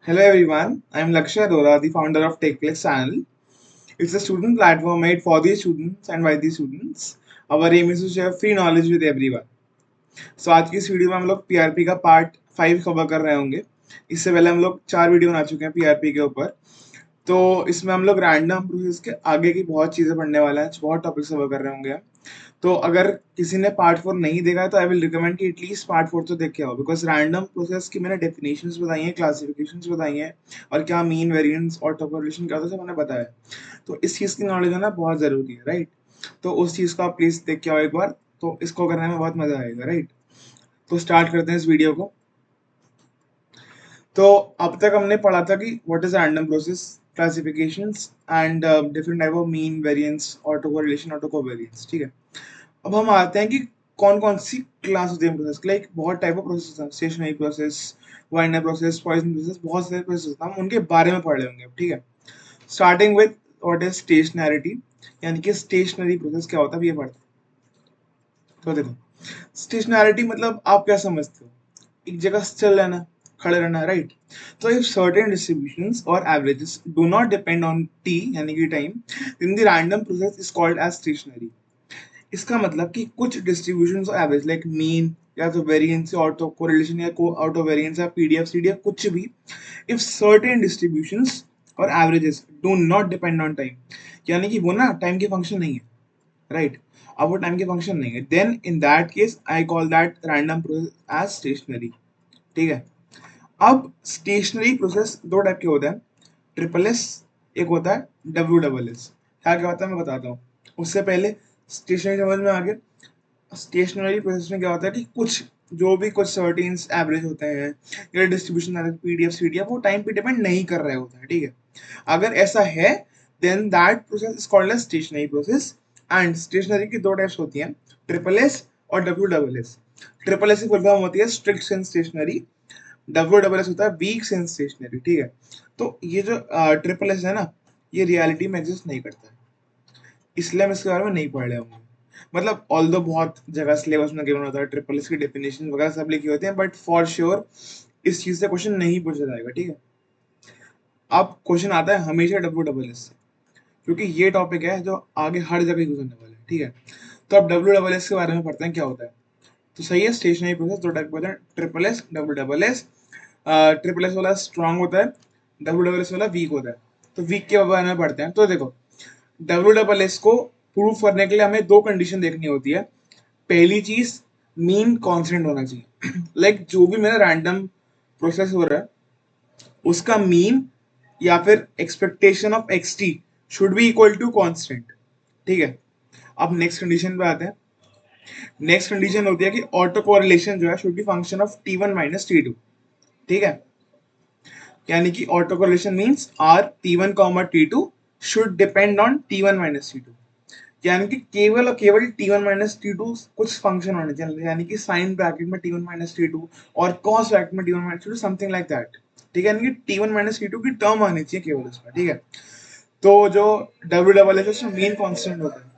Hello everyone, I am Lakshya Arora, the founder of TechPlex channel. It's a student platform made for the students and by the students. Our aim is to share free knowledge with everyone. So आज की इस video में हम लोग PRP का part 5 cover कर रहे होंगे. इससे पहले हम लोग 4 वीडियो बना चुके हैं पीआरपी के ऊपर. तो इसमें हम लोग रैंडम प्रोसेस के आगे की बहुत चीज़ें पढ़ने वाले हैं, बहुत टॉपिक्स कवर कर रहे होंगे. तो अगर किसी ने पार्ट 4 नहीं देखा है तो आई विल रिकमेंड कि एटलीस्ट पार्ट 4 तो देख के आओ, बिकॉज रैंडम प्रोसेस की मैंने डेफिनेशंस बताई हैं, क्लासिफिकेशंस बताई हैं, और क्या मीन वेरिएंस ऑटो कोरिलेशन क्या होता है सब मैंने बताया. तो इस चीज़ की नॉलेज होना बहुत ज़रूरी है, राइट. तो उस चीज़ को आप प्लीज़ देख के आओ एक बार, तो इसको करने में बहुत मज़ा आएगा, राइट. तो स्टार्ट करते हैं इस वीडियो को. तो अब तक हमने पढ़ा था कि what is random process, classifications and different type of mean variance auto correlation auto covariance, ठीक है. अब हम आते हैं कि कौन कौन सी क्लास होती है प्रोसेस, लाइक बहुत टाइप ऑफ प्रोसेस होता है, stationary process, Wiener process, Poisson process, बहुत सारे प्रोसेस होता है, हम उनके बारे में पढ़ लेंगे, ठीक है. स्टार्टिंग विद व्हाट इज स्टेशनैरिटी, यानी कि स्टेशनरी प्रोसेस क्या होता है ये पढ़ते हैं. तो देखो, स्टेशनैरिटी मतलब आप क्या समझते हो, एक जगह स्टिल रहना, खड़े रहना, राइट. तो इफ सर्टेन डिस्ट्रीब्यूशंस और averages do not depend on T यानी कि time, then the random process is called as stationary. इसका मतलब कि कुछ डिस्ट्रीब्यूशंस और एवरेज लाइक मीन या तो वेरिएंस या ऑटो कोरिलेशन या को ऑटो वेरिएंस या पीडीएफ सीडीएफ कुछ भी, इफ सर्टेन डिस्ट्रीब्यूशंस और averages do not depend on time, यानी कि वो ना टाइम के फंक्शन नहीं है, राइट. अब वो टाइम के फंक्शन नहीं है, then in that case I call that random process as stationary, ठीक है. अब स्टेशनरी प्रोसेस दो टाइप के होते हैं, ट्रिपल एस, एक होता है डब्ल्यू डबल एस. क्या क्या होता है मैं बताता हूँ. उससे पहले स्टेशनरी समझ में आ गया. स्टेशनरी प्रोसेस में क्या होता है कि कुछ जो भी कुछ सर्टेन्स एवरेज होते हैं या डिस्ट्रीब्यूशन पीडीएफ सीडीएफ वो टाइम पे डिपेंड नहीं कर रहे होते हैं, ठीक है. अगर ऐसा है then that process is called as stationary process. And stationary की दो टाइप्स होती हैं, ट्रिपल एस और W double S. Triple S की फुल फॉर्म होती है strict sense stationary, W double S होता है वीक सेंस स्टेशनरी, ठीक है. तो ये जो ट्रिपल एस है ना, ये रियलिटी में एग्जिस्ट नहीं करता है, इसलिए हम इसके बारे में नहीं पढ़ रहे होंगे. मतलब ऑल दो बहुत जगह सिलेबस में गिवन होता है, ट्रिपल एस की डेफिनेशन वगैरह सब लिखे होते हैं, बट फॉर श्योर इस चीज से क्वेश्चन नहीं पूछा जाएगा, ठीक है. अब क्वेश्चन आता है हमेशा डब्ल्यू डबल एस से, क्योंकि ये टॉपिक है जो आगे हर जगह यूज होने वाला है, ठीक है. तो अब डब्ल्यू डबल एस के बारे में पढ़ते हैं क्या होता है. तो सही है, स्टेशनरी प्रोसेस दो टाइप होता है, triple S W double S. Triple S वाला स्ट्रांग होता है, डब्ल्यू डबल एस वाला वीक होता है. तो वीक के बारे में पढ़ते हैं. तो देखो, डब्ल्यू डबल एस को प्रूव करने के लिए हमें दो कंडीशन देखनी होती है. पहली चीज, मीन कांस्टेंट होना चाहिए. लाइक जो भी मेरा रैंडम प्रोसेस हो रहा है उसका मीन या फिर expectation of X T should be equal to constant, ठीक है. अब नेक्स्ट कंडीशन पे आते हैं. नेक्स्ट कंडीशन होती है कि ऑटो कोरिलेशन जो है should be function of T one minus T two, ठीक है. यानी कि autocorrelation means R T one comma T two should depend on T one minus T two, यानी कि केवल और केवल T one minus T two कुछ फंक्शन होने चाहिए, यानी कि साइन ब्रैकेट में T one minus T two और कॉस ब्रैकेट में T one minus T two, something like that, ठीक है. यानी कि T one minus T two की टर्म आनी चाहिए केवल इसमें, ठीक है. तो जो डब्ल्यू डबल एस है उसमें मेन कॉन्स्टेंट होता है.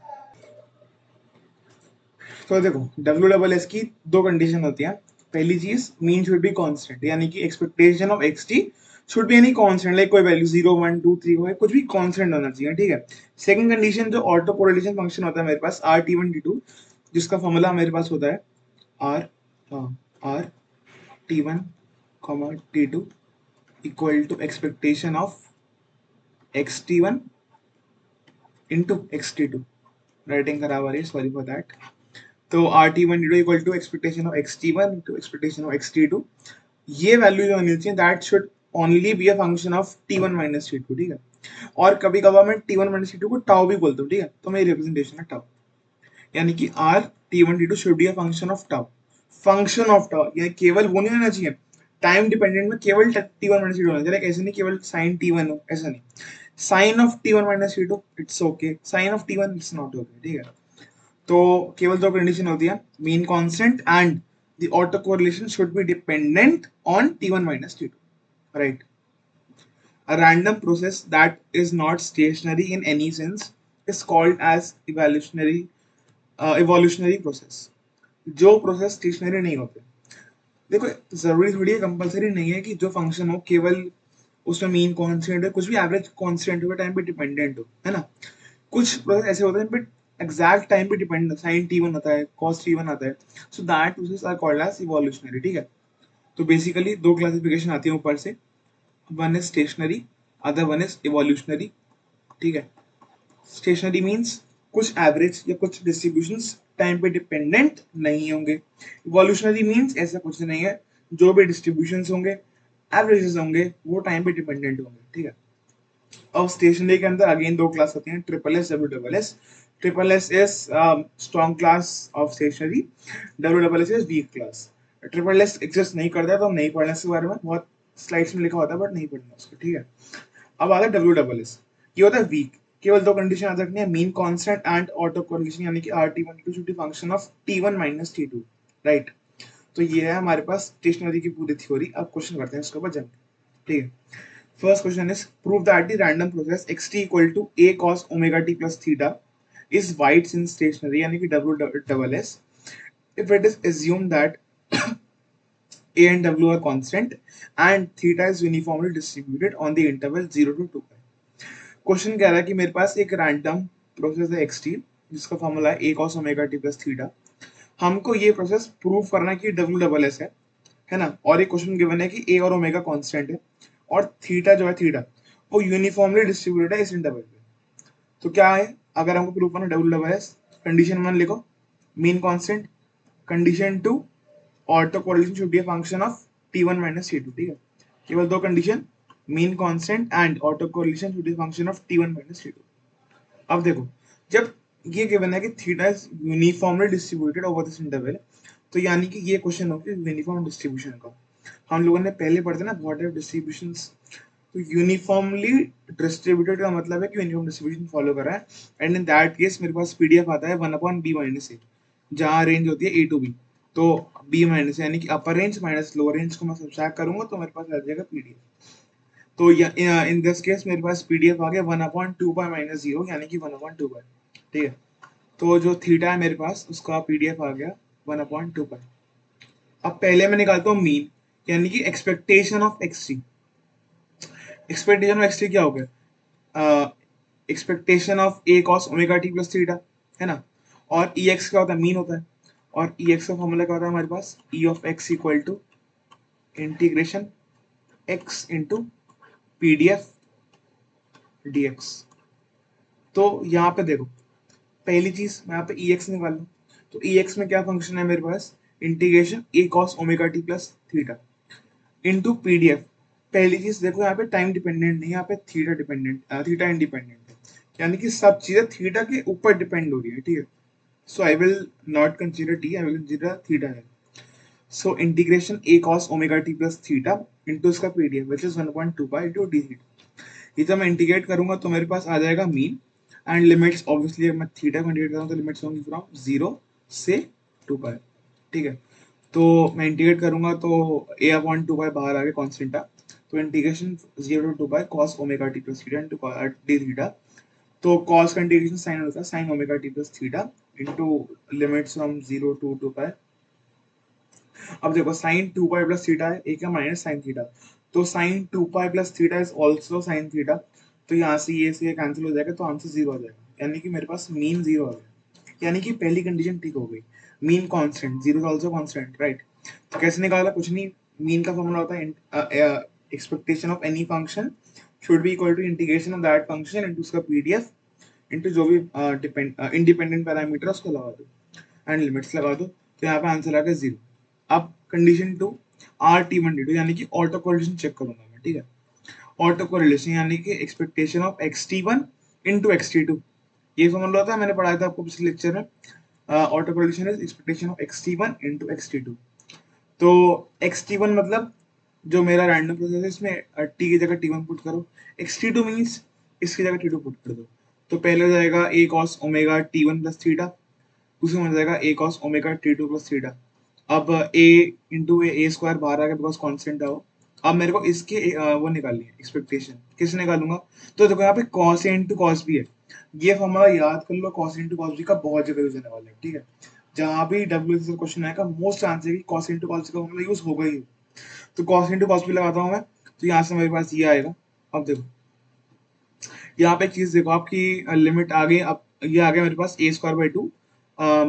तो देखो, डब्ल्यू डबल एस की दो कंडीशन होती है. पहली चीज, मीन शुड बी कांस्टेंट, यानी कि expectation of X T should be any constant, like कोई वैल्यू 0 1 2 3 हो, कुछ भी कांस्टेंट होना चाहिए, ठीक है. सेकंड कंडीशन, जो ऑटो कोरिलेशन फंक्शन होता है मेरे पास R T one T two, जिसका फॉर्मूला मेरे पास होता है R R T one comma T two equal to expectation of X T one into X T two. Writing खराब आ रही है, सॉरी फॉर दैट. तो R T one T two equal to expectation of X T one into expectation of X T two. ये value जो होनी चाहिए that should only be a function of T one minus T two, ठीक है. और कभी कभार मैं T one minus T two को टाउ भी बोलता हूँ, ठीक है. तो मेरी रिप्रेजेंटेशन है टाउ, यानी कि R T one T two should be a function of tau. Function of tau, ये केवल वो नहीं होना चाहिए टाइम डिपेंडेंट में केवल T one minus T two होना चाहिए, ऐसे नहीं केवल साइन टी वन हो, ऐसा नहीं. Sine of T one minus T two it's okay, sine of T one it's not okay, ठीक है. तो केवल दो कंडीशन होती है, mean constant and the auto correlation should be dependent on T one minus t2, right. A random process that is not stationary in any sense is called as evolutionary process. जो process stationary नहीं होते, देखो जरूरी थोड़ी है, compulsory नहीं है कि जो फंक्शन हो केवल उसमें मीन कांस्टेंट है, कुछ भी एवरेज कांस्टेंट हो, टाइम पे डिपेंडेंट हो, है ना। कुछ प्रोसेस ऐसे होते हैं बट एग्जैक्ट टाइम पे डिपेंड, साइन t1 आता है, cos t1 आता है, so that process are called as evolutionary, ठीक है। तो बेसिकली दो क्लासिफिकेशन आती है ऊपर से, one is stationary, other one is evolutionary, ठीक है। स्टेशनरी मीन्स कुछ एवरेज या कुछ डिस्ट्रीब्यूशंस टाइम पे डिपेंडेंट नहीं होंगे। इवोल्यूशनरी मीन्स ऐसा कुछ नहीं है, जो भी डिस्ट्रीब्यूशंस होंगे, एवरेजेस होंगे, वो टाइम पे डिपेंडेंट होंगे, ठीक है। अब स्टेशनरी के अंदर अगेन दो क्लास होती हैं, triple S, W double S. Triple S is strong class of stationary, W double S is weak class. Triple S exist नहीं करता है तो हम नहीं पढ़ना इसके बारे में, बहुत स्लाइड्स में लिखा होता है बट नहीं पढ़ना उसको, ठीक है। अब आता है डब्ल्यू डबल एस, ये होता है वीक। केवल दो कंडीशन याद रखनी है, mean constant and auto correlation, यानी कि R T one two should function of T one minus T two, right. तो ये है हमारे पास स्टेशनरी की पूरी थ्योरी। अब क्वेश्चन करते हैं इसके ऊपर जल्दी, ठीक है। First question is prove that the random process xt equal to a cos omega t plus theta is White's in stationary यानी कि W double S if it is assumed that a and w are constant and theta is uniformly distributed on the interval 0 to 2 pi। Question कह रहा है कि मेरे पास एक random process है xt जिसका फॉर्मूला है a cos omega t plus theta। हमको ये प्रोसेस प्रूव करना है कि W डबल एस है ना, और एक क्वेश्चन गिवन है कि ए और ओमेगा कांस्टेंट है और थीटा जो है थीटा वो यूनिफॉर्मली डिस्ट्रीब्यूटेड है इस इंटरवल पे। तो क्या है, अगर हमको प्रूव करना W double S, condition one लिखो, mean constant. Condition two, auto correlation should be a function of t1 minus t2, ठीक है। केवल दो condition, mean constant and auto correlation should be function of t1 minus t2। अब देखो, जब ये given है कि theta is uniformly distributed over this interval, तो यानी कि ये क्वेश्चन हो गया यूनिफॉर्म डिस्ट्रीब्यूशन का। हम लोगों ने पहले पढ़ते ना व्हाट आर डिस्ट्रीब्यूशंस, तो यूनिफॉर्मली डिस्ट्रीब्यूटेड का मतलब है कि यूनिफॉर्म डिस्ट्रीब्यूशन फॉलो कर रहा है। एंड इन दैट केस मेरे पास पीडीएफ आता है 1 अपॉन बी माइनस ए, जहाँ रेंज होती है ए टू बी। तो बी माइनस यानी कि अपर रेंज माइनस लोअर रेंज को मैं सब्ट्रैक्ट करूंगा तो मेरे पास आ जाएगा पीडीएफ। तो इन दिस केस मेरे पास पीडीएफ आ गया 1/2 पाई माइनस जीरो यानी कि 1/2 पाई, ठीक है। तो जो थीटा है मेरे पास उसका पीडीएफ आ गया 1/2 पाई। अब पहले मैं निकालता हूँ मीन, यानी कि expectation of X T. Expectation of X T क्या हो गया, expectation of A cos omega T plus theta, है ना। और ई एक्स क्या होता है, मीन होता है। और ई एक्स का फॉर्मूला क्या होता है हमारे पास, E of X equal to integration X into P D F D X. तो यहाँ पे देखो, पहली चीज मैं यहाँ पे ई एक्स निकाल लूँ, तो ई एक्स में क्या फंक्शन है मेरे पास, integration A cos omega T plus theta into P D F. पहली चीज देखो, यहाँ पे टाइम डिपेंडेंट नहीं, यहाँ पे थीटा डिपेंडेंट, थीटा इंडिपेंडेंट है, यानी कि सब चीजें थीटा के ऊपर डिपेंड हो रही है, ठीक है। So I will not consider t, I will consider theta है। So integration a cos omega t plus theta into इसका pdf which is 1/2 pi into d theta। ये जब मैं इंटीग्रेट करूंगा तो मेरे पास आ जाएगा मीन एंड लिमिट्स, ऑब्वियसली मैं थीटा को इंटीग्रेट करूँ तो लिमिट्स होंगी फ्रॉम 0 से 2 पाई, ठीक है। तो मैं इंटीग्रेट करूंगा तो a अपॉन 2 पाई बाहर आ गया कॉन्स्टेंट था, तो integration 0 to 2 pi cos omega t plus theta into d theta। तो cos का इंटीग्रेशन साइन होता है sign omega T plus theta into limits from 0 to 2 पाई। अब देखो साइन 2 पाई प्लस थीटा है, एक है माइनस साइन थीटा, तो sine 2 pi plus theta is also sine theta. तो यहाँ से ये कैंसिल हो जाएगा तो आंसर 0 आ जाएगा, यानी कि मेरे पास मीन 0 आ गया, यानी कि पहली कंडीशन ठीक हो गई। Mean constant, 0 is also constant, right. तो कैसे निकाला, कुछ नहीं, मीन का फॉर्मूला होता है expectation of any function should be equal to integration of that function into उसका पीडीएफ इंटू जो भी इंडिपेंडेंट पैरामीटर उसको लगा दो एंड लिमिट्स लगा दो, तो यहाँ पे आंसर आ गया 0। अब condition two, R T one D two यानी कि ऑटो कोरिलेशन चेक करूंगा मैं, ठीक है। ऑटो कोरिलेशन यानी कि expectation of X T one into X T two, ये फॉर्मूला होता है, मैंने पढ़ाया था आपको पिछले लेक्चर में। Auto correlation is expectation of X T one into X T two. तो एक्स टी वन मतलब जो मेरा रैंडम प्रोसेस है इसमें टी की जगह टी वन पुट करो, एक्स टी टू मीन्स इसकी जगह टी टू पुट कर दो। तो पहले हो जाएगा A cos omega T one plus theta, दूसरा हो जाएगा A cos omega T to plus theta. अब ए इंटू ए स्क्वायर बाहर आ गया बिकॉज कॉन्स्टेंट था वो। अब मेरे को इसके वो निकालनी है एक्सपेक्टेशन, किससे निकालूंगा, तो देखो यहाँ पे cos A into cos B है, ये फॉर्मूला याद कर लो, कॉस इंटू कॉस बी का बहुत जगह यूज होने वाला है, ठीक है। जहां भी डब्ल्यू से क्वेश्चन आएगा मोस्ट आंसर की कॉस इंटू कॉस का फॉर्मूला यूज होगा ही। तो कॉस इंटू कॉस बी लगाता हूँ मैं, तो यहाँ से मेरे पास ये आएगा। अब देखो यहाँ पे एक चीज देखो, आपकी लिमिट आ गई। अब ये आ गया मेरे पास A square by two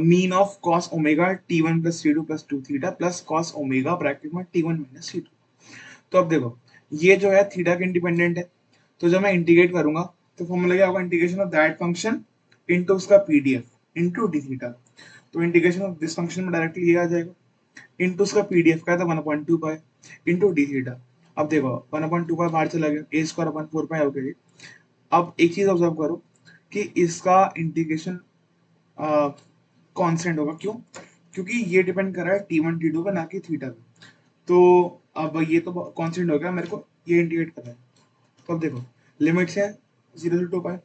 mean of cos omega T one plus T to plus two theta plus cos omega bracket में T one minus T two. तो अब देखो ये जो है थीटा के इंडिपेंडेंट है, तो जब मैं इंटीग्रेट करूंगा तो फॉर्मूला क्या होगा, integration of that function into उसका पीडीएफ इनटू डी थीटा। तो इंटीग्रेशन ऑफ दिस फंक्शन में डायरेक्टली ये आ जाएगा इनटू उसका पीडीएफ का था 1/2 पाई इनटू डी थीटा। अब देखो 1/2 पाई बाहर चला गया, ए स्क्वायर अपन 4 पाई हो गया। अब एक चीज ऑब्जर्व करो कि इसका इंटीग्रेशन कांस्टेंट होगा। क्यों? क्योंकि ये डिपेंड कर रहा है टी वन टी टू पे, ना कि थीटा पे। तो अब ये तो कांस्टेंट हो गया, मेरे को ये इंटीग्रेट करना है। तो अब देखो लिमिट्स है 0 से 2 पाई,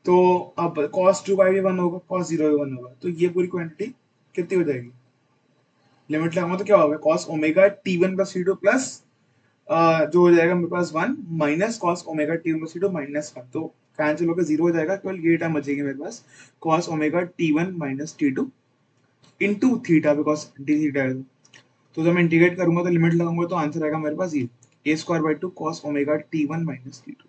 तो अब cos 2 पाई भी 1 होगा, cos 0 भी 1 होगा, तो ये पूरी क्वांटिटी कितनी हो जाएगी, लिमिट लगाऊंगा तो क्या होगा, cos omega T one plus T to plus जो हो जाएगा मेरे पास 1 minus cos omega T one plus T to minus 1। तो कैंसिल होकर 0 हो जाएगा, केवल ये टर्म बचेगी मेरे पास cos omega T one minus T two into theta, because D theta है। तो जब मैं इंटीग्रेट करूंगा तो लिमिट लगाऊंगा तो आंसर आएगा मेरे पास ये A square by two cos omega T one minus T two.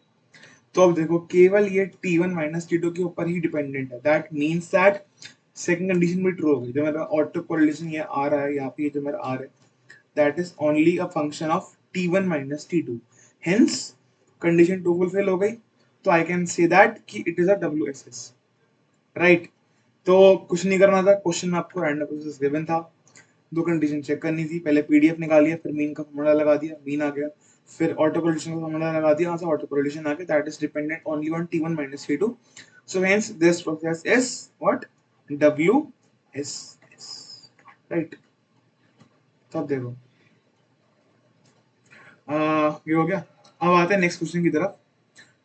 तो अब देखो केवल ये T one minus T two के ऊपर ही डिपेंडेंट है, that means that second condition भी ट्रू होगी। जो मेरा ऑटो कोरिलेशन ये आ रहा है यहाँ पे, जो मेरा आर है, that is only a function of T one minus T two. Hence condition two fulfil हो गई, तो आई कैन से दैट कि it is a W S S, right. तो कुछ नहीं करना था, क्वेश्चन में आपको रैंडम प्रोसेस गिवन था, दो कंडीशन चेक करनी थी, पहले पीडीएफ निकालिए, फिर मीन का फॉर्मूला लगा दिया, मीन आ गया, फिर ऑटो कोरिलेशन का फॉर्मूला लगा दिया, वहां से ऑटो कोरिलेशन आ गया, that is dependent only on T one minus T two. So hence this process is what, W S S, right. तो अब देखो ये हो गया। अब आते हैं नेक्स्ट क्वेश्चन की तरफ।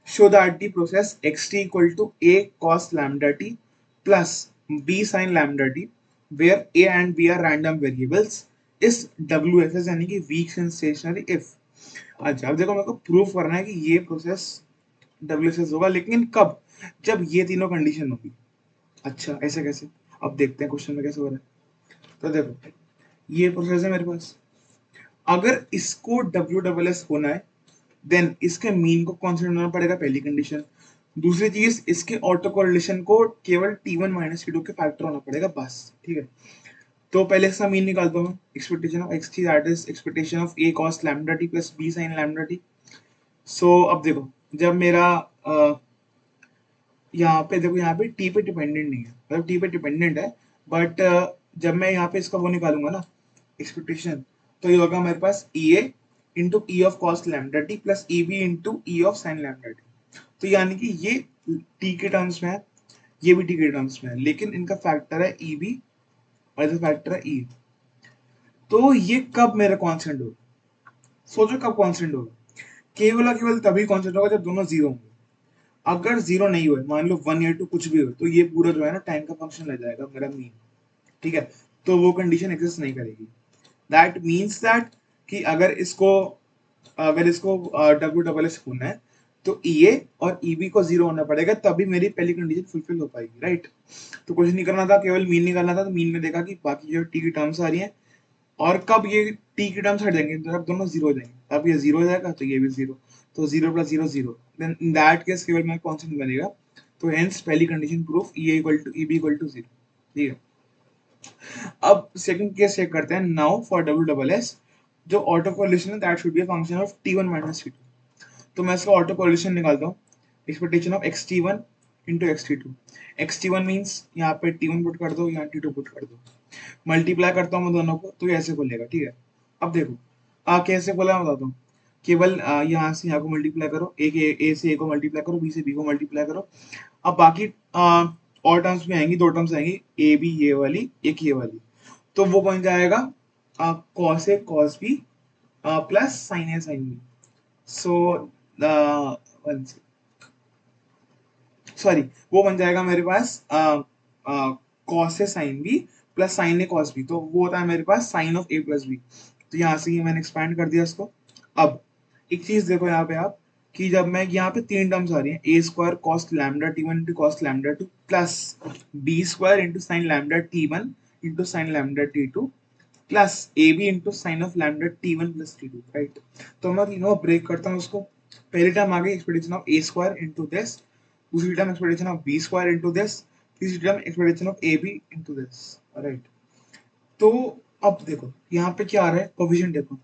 show that the process xt equal to a cos lambda t plus b sin lambda t where a and b are random variables is WFS यानी कि weak stationary if। अच्छा अब देखो मेरे को प्रूफ करना है कि ये प्रोसेस WFS होगा, लेकिन कब, जब ये तीनों कंडीशन होगी। अच्छा ऐसे कैसे, अब देखते हैं क्वेश्चन में कैसे हो रहा है। तो देखो ये प्रोसेस है मेरे पास, अगर इसको WFS होना है देन इसके मीन को कांस्टेंट होना पड़ेगा, पहली कंडीशन। दूसरी चीज, इसके ऑटो कोरिलेशन को केवल टी1 माइनस टी टू के फैक्टर होना पड़ेगा, बस। ठीक है, तो पहले इसका मीन निकालता हूँ, expectation of X T that is expectation of A cos lambda T plus B sine lambda T. So अब देखो जब मेरा यहाँ पे देखो, यहाँ पे टी पे डिपेंडेंट नहीं है, मतलब टी पे डिपेंडेंट है, बट जब मैं यहाँ पे इसका वो निकालूंगा ना एक्सपेक्टेशन, तो ये होगा मेरे पास E A into E of cos lambda T plus E B into E of sine lambda T. तो यानी कि ये टी के टर्म्स में है, ये भी टी के टर्म्स में है, लेकिन इनका फैक्टर है ई बी और इधर फैक्टर है ई। तो ये कब मेरा कॉन्स्टेंट होगा, सोचो कब कॉन्स्टेंट होगा, केवल और केवल तभी कॉन्स्टेंट होगा जब दोनों जीरो होंगे। अगर जीरो नहीं हुए, मान लो 1 या 2 कुछ भी हो, तो ये पूरा जो है ना टाइम का फंक्शन रह जाएगा मेरा मीन। ठीक है, तो वो कंडीशन एग्जिस्ट नहीं करेगी। दैट मीन्स दैट कि अगर इसको डब्ल्यू डबल एस होना है तो ई ए और ई बी को जीरो होना पड़ेगा, तभी मेरी पहली कंडीशन फुलफिल हो पाएगी, राइट। तो कुछ नहीं करना था, केवल मीन निकालना था। तो मीन में देखा कि बाकी जो टी की टर्म्स आ रही हैं, और कब ये टी की टर्म्स हट जाएंगे, जब दोनों जीरो हो जाएंगे, तब ये जीरो हो जाएगा, तो ये भी जीरो। तो zero plus zero zero, then in that case केवल मेरा कांस्टेंट बनेगा। तो हेंस पहली condition proof E A equal to E B equal to zero. ठीक है, अब सेकंड केस चेक करते हैं। Now for W double S, जो ऑटो कोरिलेशन है that should be a function of T one minus T two. तो मैं इसका ऑटो कोरिलेशन निकालता हूँ, expectation of X T one into X T two. X T one means यहाँ पे T one put कर दो, यहाँ टी टू पुट कर दो, मल्टीप्लाई करता हूँ मैं दोनों को, तो ये ऐसे खुलेगा। ठीक है, अब देखो कैसे खोला मैं बताता हूँ। केवल यहाँ से यहाँ को मल्टीप्लाई करो, ए से ए को मल्टीप्लाई करो, बी से बी को मल्टीप्लाई करो। अब बाकी और टर्म्स में आएंगी, दो टर्म्स आएंगी, ए बी ये वाली, एक ये वाली, तो वो बन जाएगा cos A cos B plus sine A sine B. So sorry, वो बन जाएगा मेरे पास cos A sine B plus sine A cos B, तो वो होता है मेरे पास sine of A plus B. तो यहाँ से ही मैंने एक्सपैंड कर दिया इसको। अब एक चीज देखो यहाँ पे आप, कि जब मैं यहाँ पे तीन टर्म्स आ रही हैं, A square cos lambda T one into cos lambda two plus B square into sine lambda T one into sine lambda T to plus A B into sine of lambda T one plus T two, right. तो मैं तीनों break करता हूँ उसको। पहली term आ गई expectation of A square into this, दूसरी term expectation of B square into this, तीसरी term expectation of A B into this, right. तो अब देखो यहाँ पे क्या आ रहा है, कोफिशिएंट देखो,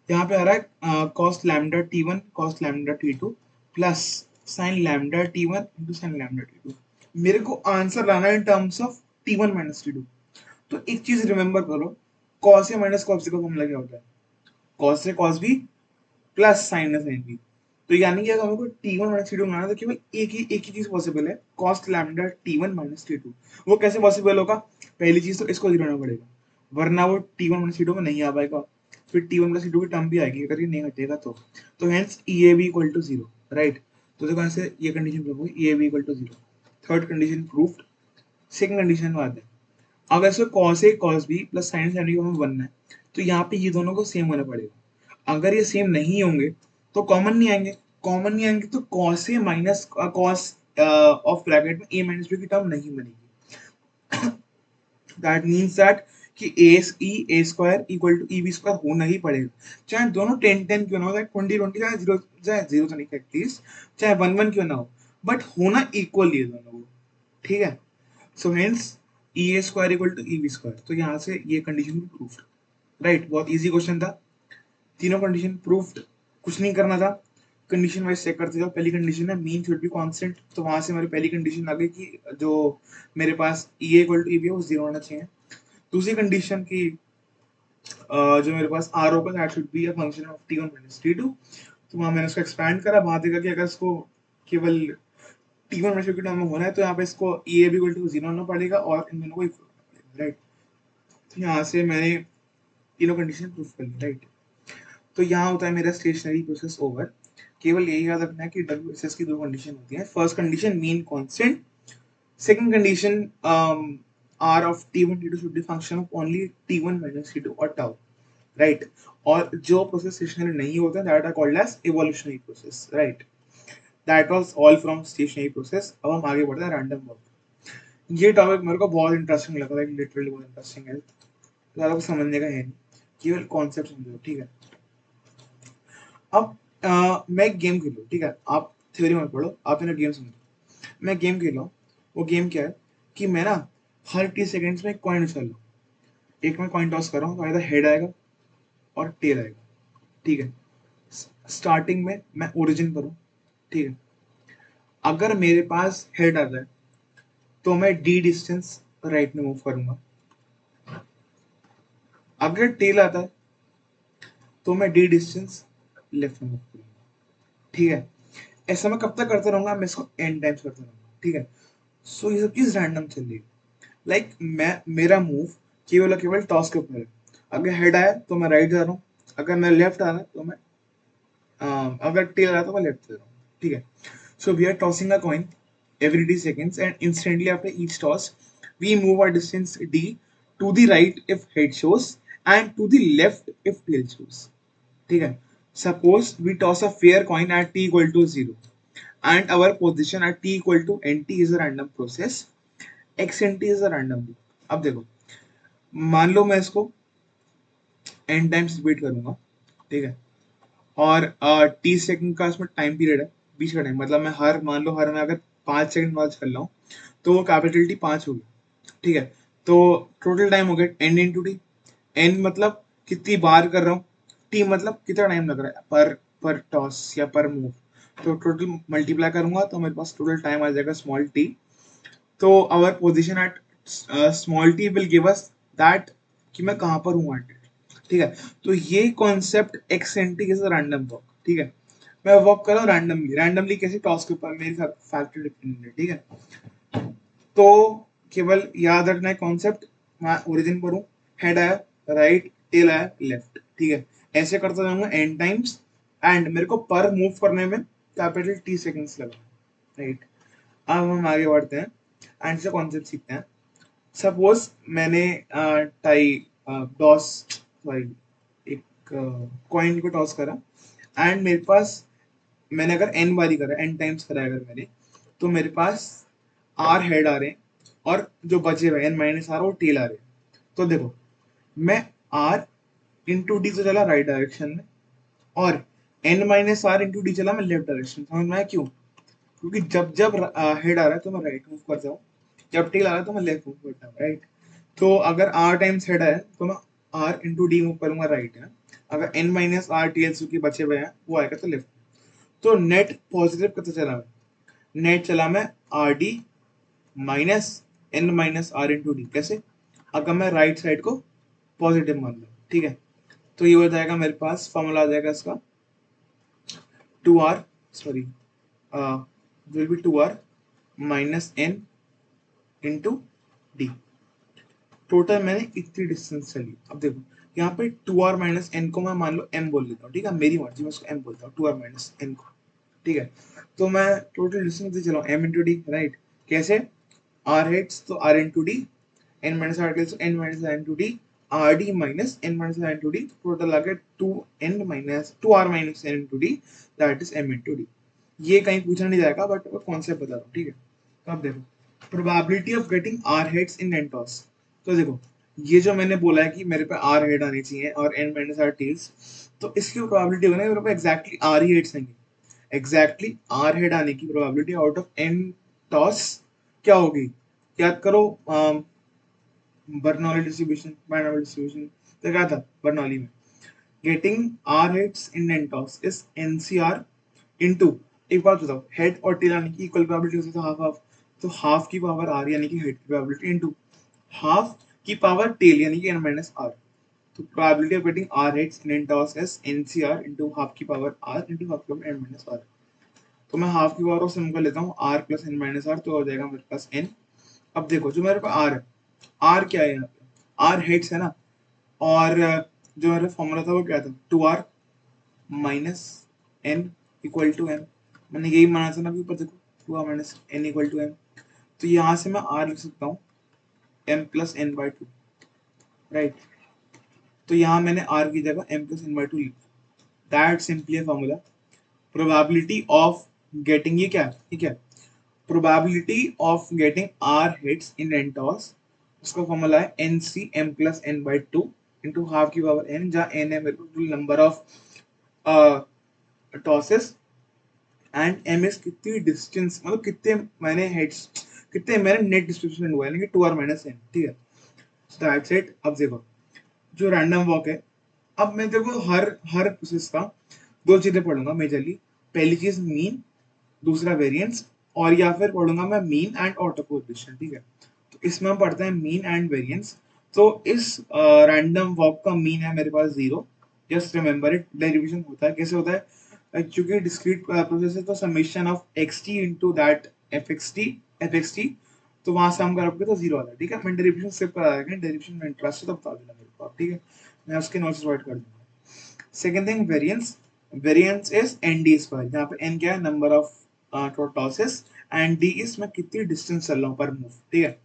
यहाँ पे आ रहा है cos lambda T one cos lambda T to plus sine lambda T one into sine lambda T two. मेरे को आंसर लाना है in terms of T one minus T two. तो एक चीज रिमेंबर करो, cos A minus cos B का formula क्या होता है, cos A cos B plus sine A sine B. तो यानी कि अगर हमको T one minus T two बनाना है तो केवल एक ही चीज पॉसिबल है, cos lambda T one minus T two. वो कैसे पॉसिबल होगा, पहली चीज तो इसको जीरो होना पड़ेगा, वरना वो T one minus T two में नहीं आ पाएगा। फिर T one plus T two की टर्म भी आएगी अगर ये नहीं हटेगा तो hence E A B equal to zero, right. तो देखो ऐसे ये कंडीशन प्रूव हुई, E A B equal to zero, third condition proved. Second condition में आते हैं, अब ऐसे cos a cos b plus sin sin को हमें बनना है, तो यहाँ पे ये दोनों को सेम होना पड़ेगा। अगर ये सेम नहीं होंगे तो कॉमन नहीं आएंगे, कॉमन नहीं आएंगे तो cos a minus cos of bracket में a माइनस b की टर्म नहीं बनेगी। दैट मीन्स दैट कि A square equal to E B square होना ही पड़ेगा, चाहे दोनों 10 10 क्यों ना हो, चाहे 20 20, चाहे जीरो तो नहीं एटलीस्ट, चाहे 1 1 क्यों ना हो, बट होना इक्वल है दोनों को, ठीक है। So hence E A square equal to E B square, तो यहाँ से ये कंडीशन भी प्रूफ्ड, राइट। बहुत इजी क्वेश्चन था, तीनों कंडीशन प्रूफ्ड, कुछ नहीं करना था, कंडीशन वाइज चेक करते जाओ। पहली कंडीशन है मीन शुड बी कांस्टेंट, तो वहां से हमारी पहली कंडीशन आ गई कि जो मेरे पास E A equal to E B है वो जीरो होना चाहिए। दूसरी कंडीशन की जो मेरे पास आर होगा that should be a function of T one minus T two, तो वहां मैंने उसको एक्सपैंड करा, वहां देखा कि अगर इसको केवल T one minus T two में होना है तो यहाँ पे इसको E A B equal to zero होना पड़ेगा और इन दोनों को इक्वल होना पड़ेगा, राइट। तो यहाँ से मैंने तीनों कंडीशन प्रूफ कर ली, राइट। तो यहाँ होता है मेरा स्टेशनरी प्रोसेस ओवर। केवल यही याद रखना है कि डब्ल्यू एस एस की दो कंडीशन होती है, first condition mean constant, second condition R of T one T two should be function of only T one minus T two और टाउ, राइट। और जो प्रोसेस स्टेशनरी नहीं होता that are called as evolutionary process, right. That was all from stationary process. अब हम आगे बढ़ते हैं रैंडम वॉक। ये टॉपिक मेरे को बहुत इंटरेस्टिंग लग रहा है, लिटरली बहुत इंटरेस्टिंग है, ज़्यादा कुछ समझने का है नहीं, केवल कॉन्सेप्ट समझो, ठीक है। अब मैं एक गेम खेलूँ, ठीक है, आप थ्योरी मत पढ़ो, आप मेरा गेम समझो। मैं गेम खेल रहा हूँ, वो गेम क्या है कि मैं ना हर 30 सेकेंड्स में एक कॉइन उछाल लूँ, एक मैं कॉइन टॉस कर रहा हूँ तो आइदर हेड आएगा और टेल आएगा, ठीक है। स्टार्टिंग में मैं ओरिजिन पर हूँ, ठीक है। अगर मेरे पास हेड आता है तो मैं डी डिस्टेंस राइट में मूव करूंगा, अगर टेल आता है तो मैं डी डिस्टेंस लेफ्ट में मूव करूंगा, ठीक है। ऐसा मैं कब तक करता रहूंगा, मैं इसको एन टाइम्स करता रहूंगा, ठीक है। सो ये सब चीज रैंडम चल रही है, लाइक मैं मेरा मूव केवल और केवल टॉस के ऊपर है। अगर हेड आया तो मैं राइट जा रहा हूँ, अगर मैं लेफ्ट आ रहा तो मैं अगर टेल आ रहा तो मैं लेफ्ट जा रहा हूँ, ठीक है। So we are tossing a coin every d seconds and instantly after each toss we move our distance d to the right if head shows and to the left if tail shows, ठीक है। Suppose we toss a fair coin at t equal to 0 and our position at t equal to nt is a random process, xnt is a random loop। अब देखो, मान लो मैं इसको n times repeat करूंगा, ठीक है, और 30 सेकंड का इसमें टाइम पीरियड है, बीच का टाइम, मतलब मैं हर मान लो हर मैं अगर 5 सेकंड बाद चल रहा हूँ तो वो कैपिटल टी 5 होगी, ठीक है। तो टोटल टाइम हो गया एन इंटू टी, एन मतलब कितनी बार कर रहा हूँ, टी मतलब कितना टाइम लग रहा है पर पर टॉस या पर मूव, तो टोटल मल्टीप्लाई करूंगा तो मेरे पास टोटल टाइम आ जाएगा स्मॉल टी। तो our position at small T will give us that कि मैं कहाँ पर हूँ एट, ठीक है। तो ये concept X N T is random walk, ठीक है। मैं वॉक कर रहा हूँ रैंडमली, रैंडमली कैसे, टॉस के ऊपर मेरे साथ फैक्टर डिपेंडेंट है, ठीक है। तो केवल याद रखना है कॉन्सेप्ट, मैं ओरिजिन पर हूँ, हेड आया राइट, टेल आया लेफ्ट, ठीक है। ऐसे करता जाऊंगा एन टाइम्स एंड मेरे को पर मूव करने में कैपिटल टी सेकेंड्स लगा, राइट। अब हम आगे बढ़ते हैं एंड से कॉन्सेप्ट सीखते हैं। सपोज मैंने टाई टॉस सॉरी एक कॉइन को टॉस करा एंड मेरे पास, मैंने अगर एन बारी करा, एन टाइम्स करा अगर मैंने, तो मेरे पास आर हेड आ रहे हैं और जो बचे हुए एन माइनस आर वो टेल आ रहे हैं। तो देखो मैं आर इंटू डी तो चला राइट डायरेक्शन में, और N minus R into D चला मैं लेफ्ट डायरेक्शन। समझ में आया क्यों? क्योंकि जब जब हेड आ रहा है तो मैं राइट मूव करता हूँ, जब टेल आ रहा है तो मैं लेफ्ट मूव करता हूँ, राइट। तो अगर आर टाइम्स हेड है तो मैं आर इंटू डी मूव करूंगा राइट है। अगर N minus R T L के बचे हुए हैं वो आएगा तो लेफ्ट। तो नेट पॉजिटिव कितना चला मैं? नेट चला मैं R D minus N minus R into D. कैसे? अगर मैं राइट साइड को पॉजिटिव मान लूँ, ठीक है। तो ये हो जाएगा मेरे पास, फॉर्मूला आ जाएगा इसका 2r, sorry will be 2r minus N into D. Total मैंने इतनी डिस्टेंस चली। अब देखो यहाँ पे 2r माइनस एन को मैं मान लो m बोल लेता हूँ, ठीक है, मेरी मर्जी, मैं उसको m बोलता हूँ 2r माइनस एन को, ठीक है। तो मैं टोटल डिस्टेंस दे चला m इंटू डी, राइट। कैसे? r हेड्स तो r into D, n minus r tails तो n minus r into D, r d minus n minus r into D, total आ गया 2n minus 2r minus n into D, that is m into D. ये कहीं पूछा नहीं जाएगा but मैं concept बता रहा हूँ, ठीक है। तो अब देखो probability of getting r heads in n toss. तो देखो ये जो मैंने बोला है कि मेरे पे r हेड आनी चाहिए और n माइनस r टेल्स, तो इसकी प्रोबेबिलिटी होगी ना मेरे पे एग्जैक्टली r ही हेड्स आएंगे। एग्जैक्टली r हेड आने की probability out of n toss क्या होगी? याद करो बर्नौली डिस्ट्रीब्यूशन, बाइनॉमियल डिस्ट्रीब्यूशन। तो क्या था बर्नौली में? Getting r heads in n toss is ncr into, एक बात बताओ, हेड और टेल आने की इक्वल प्रोबेबिलिटी होती है, तो हाफ हाफ। तो हाफ की पावर आर यानी कि हेड की प्रोबेबिलिटी इनटू हाफ की पावर टेल यानी कि एन माइनस आर। तो probability of getting R heads in toss is NCR into half की पावर आर इनटू हाफ की पावर एन माइनस आर। तो मैं हाफ की पावर ऑफ सिम कर लेता हूँ R plus N minus R, तो हो जाएगा मेरे पास एन। अब देखो जो मेरे पास आर है, आर क्या है यहाँ पे? आर हेड्स है ना, और जो मेरा फॉर्मूला था वो क्या था? 2r minus N equal to M. मैंने यही माना था ना, अभी ऊपर देखो 2r minus N equal to M. तो यहाँ से मैं r लिख सकता हूँ m plus N by two, right. तो यहाँ मैंने r की जगह m plus N by two लिखा। That simply a formula. Probability of getting, ये क्या है? ठीक है, probability of getting r hits in n toss, उसका फॉर्मूला है N C M plus N by two into half की पावर n, जहाँ n है मेरे को number of tosses and M is कितनी डिस्टेंस, मतलब कितने मैंने हेड्स, कितने मैंने नेट डिस्ट्रीब्यूशन हुआ है, यानी कि 2r माइनस n, ठीक है। So that's it. अब देखो जो रैंडम वॉक है, अब मैं देखो हर हर प्रोसेस का दो चीजें पढ़ूंगा मेजरली। पहली चीज मीन, दूसरा वेरिएंस, और या फिर पढ़ूंगा मैं मीन एंड ऑटो कोरिलेशन, ठीक है। तो इसमें हम पढ़ते हैं मीन एंड वेरिएंस। तो इस रैंडम वॉक का मीन है मेरे पास 0। Just remember it. डेरिवेशन होता है, कैसे होता है? क्योंकि डिस्क्रीट प्रोसेस है तो summation of X T into that F x T, तो वहां से हम करोगे तो 0 आता है, ठीक है। मैं डेरिवेशन स्किप करा देंगे, डेरिवेशन में इंटरेस्ट है तो बता देना मेरे को आप, ठीक है, मैं उसके नोट्स प्रोवाइड कर दूंगा। Second thing variance. Variance is an D square, जहाँ पे एन क्या है? Number of tosses, and D is मैं कितनी डिस्टेंस चल रहा हूँ पर मूव, ठीक है।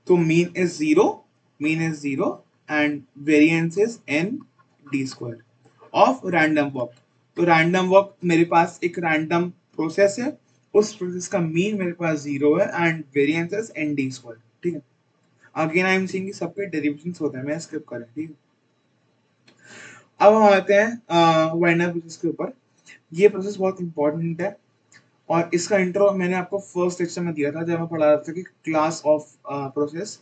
तो mean is 0, mean is 0 and variance is an D square of random walk. तो रैंडम वॉक मेरे पास एक रैंडम प्रोसेस है, उस प्रोसेस का मीन मेरे पास 0 है and variance is an D square, ठीक है। अगेन आई एम सेइंग सबके डेरिवेशंस होते हैं, मैं स्किप करें, ठीक है। अब हम आते हैं वाइनर प्रोसेस के ऊपर। ये प्रोसेस बहुत इंपॉर्टेंट है और इसका इंट्रो मैंने आपको फर्स्ट लेक्चर में दिया था जब मैं पढ़ा रहा था कि क्लास ऑफ प्रोसेस।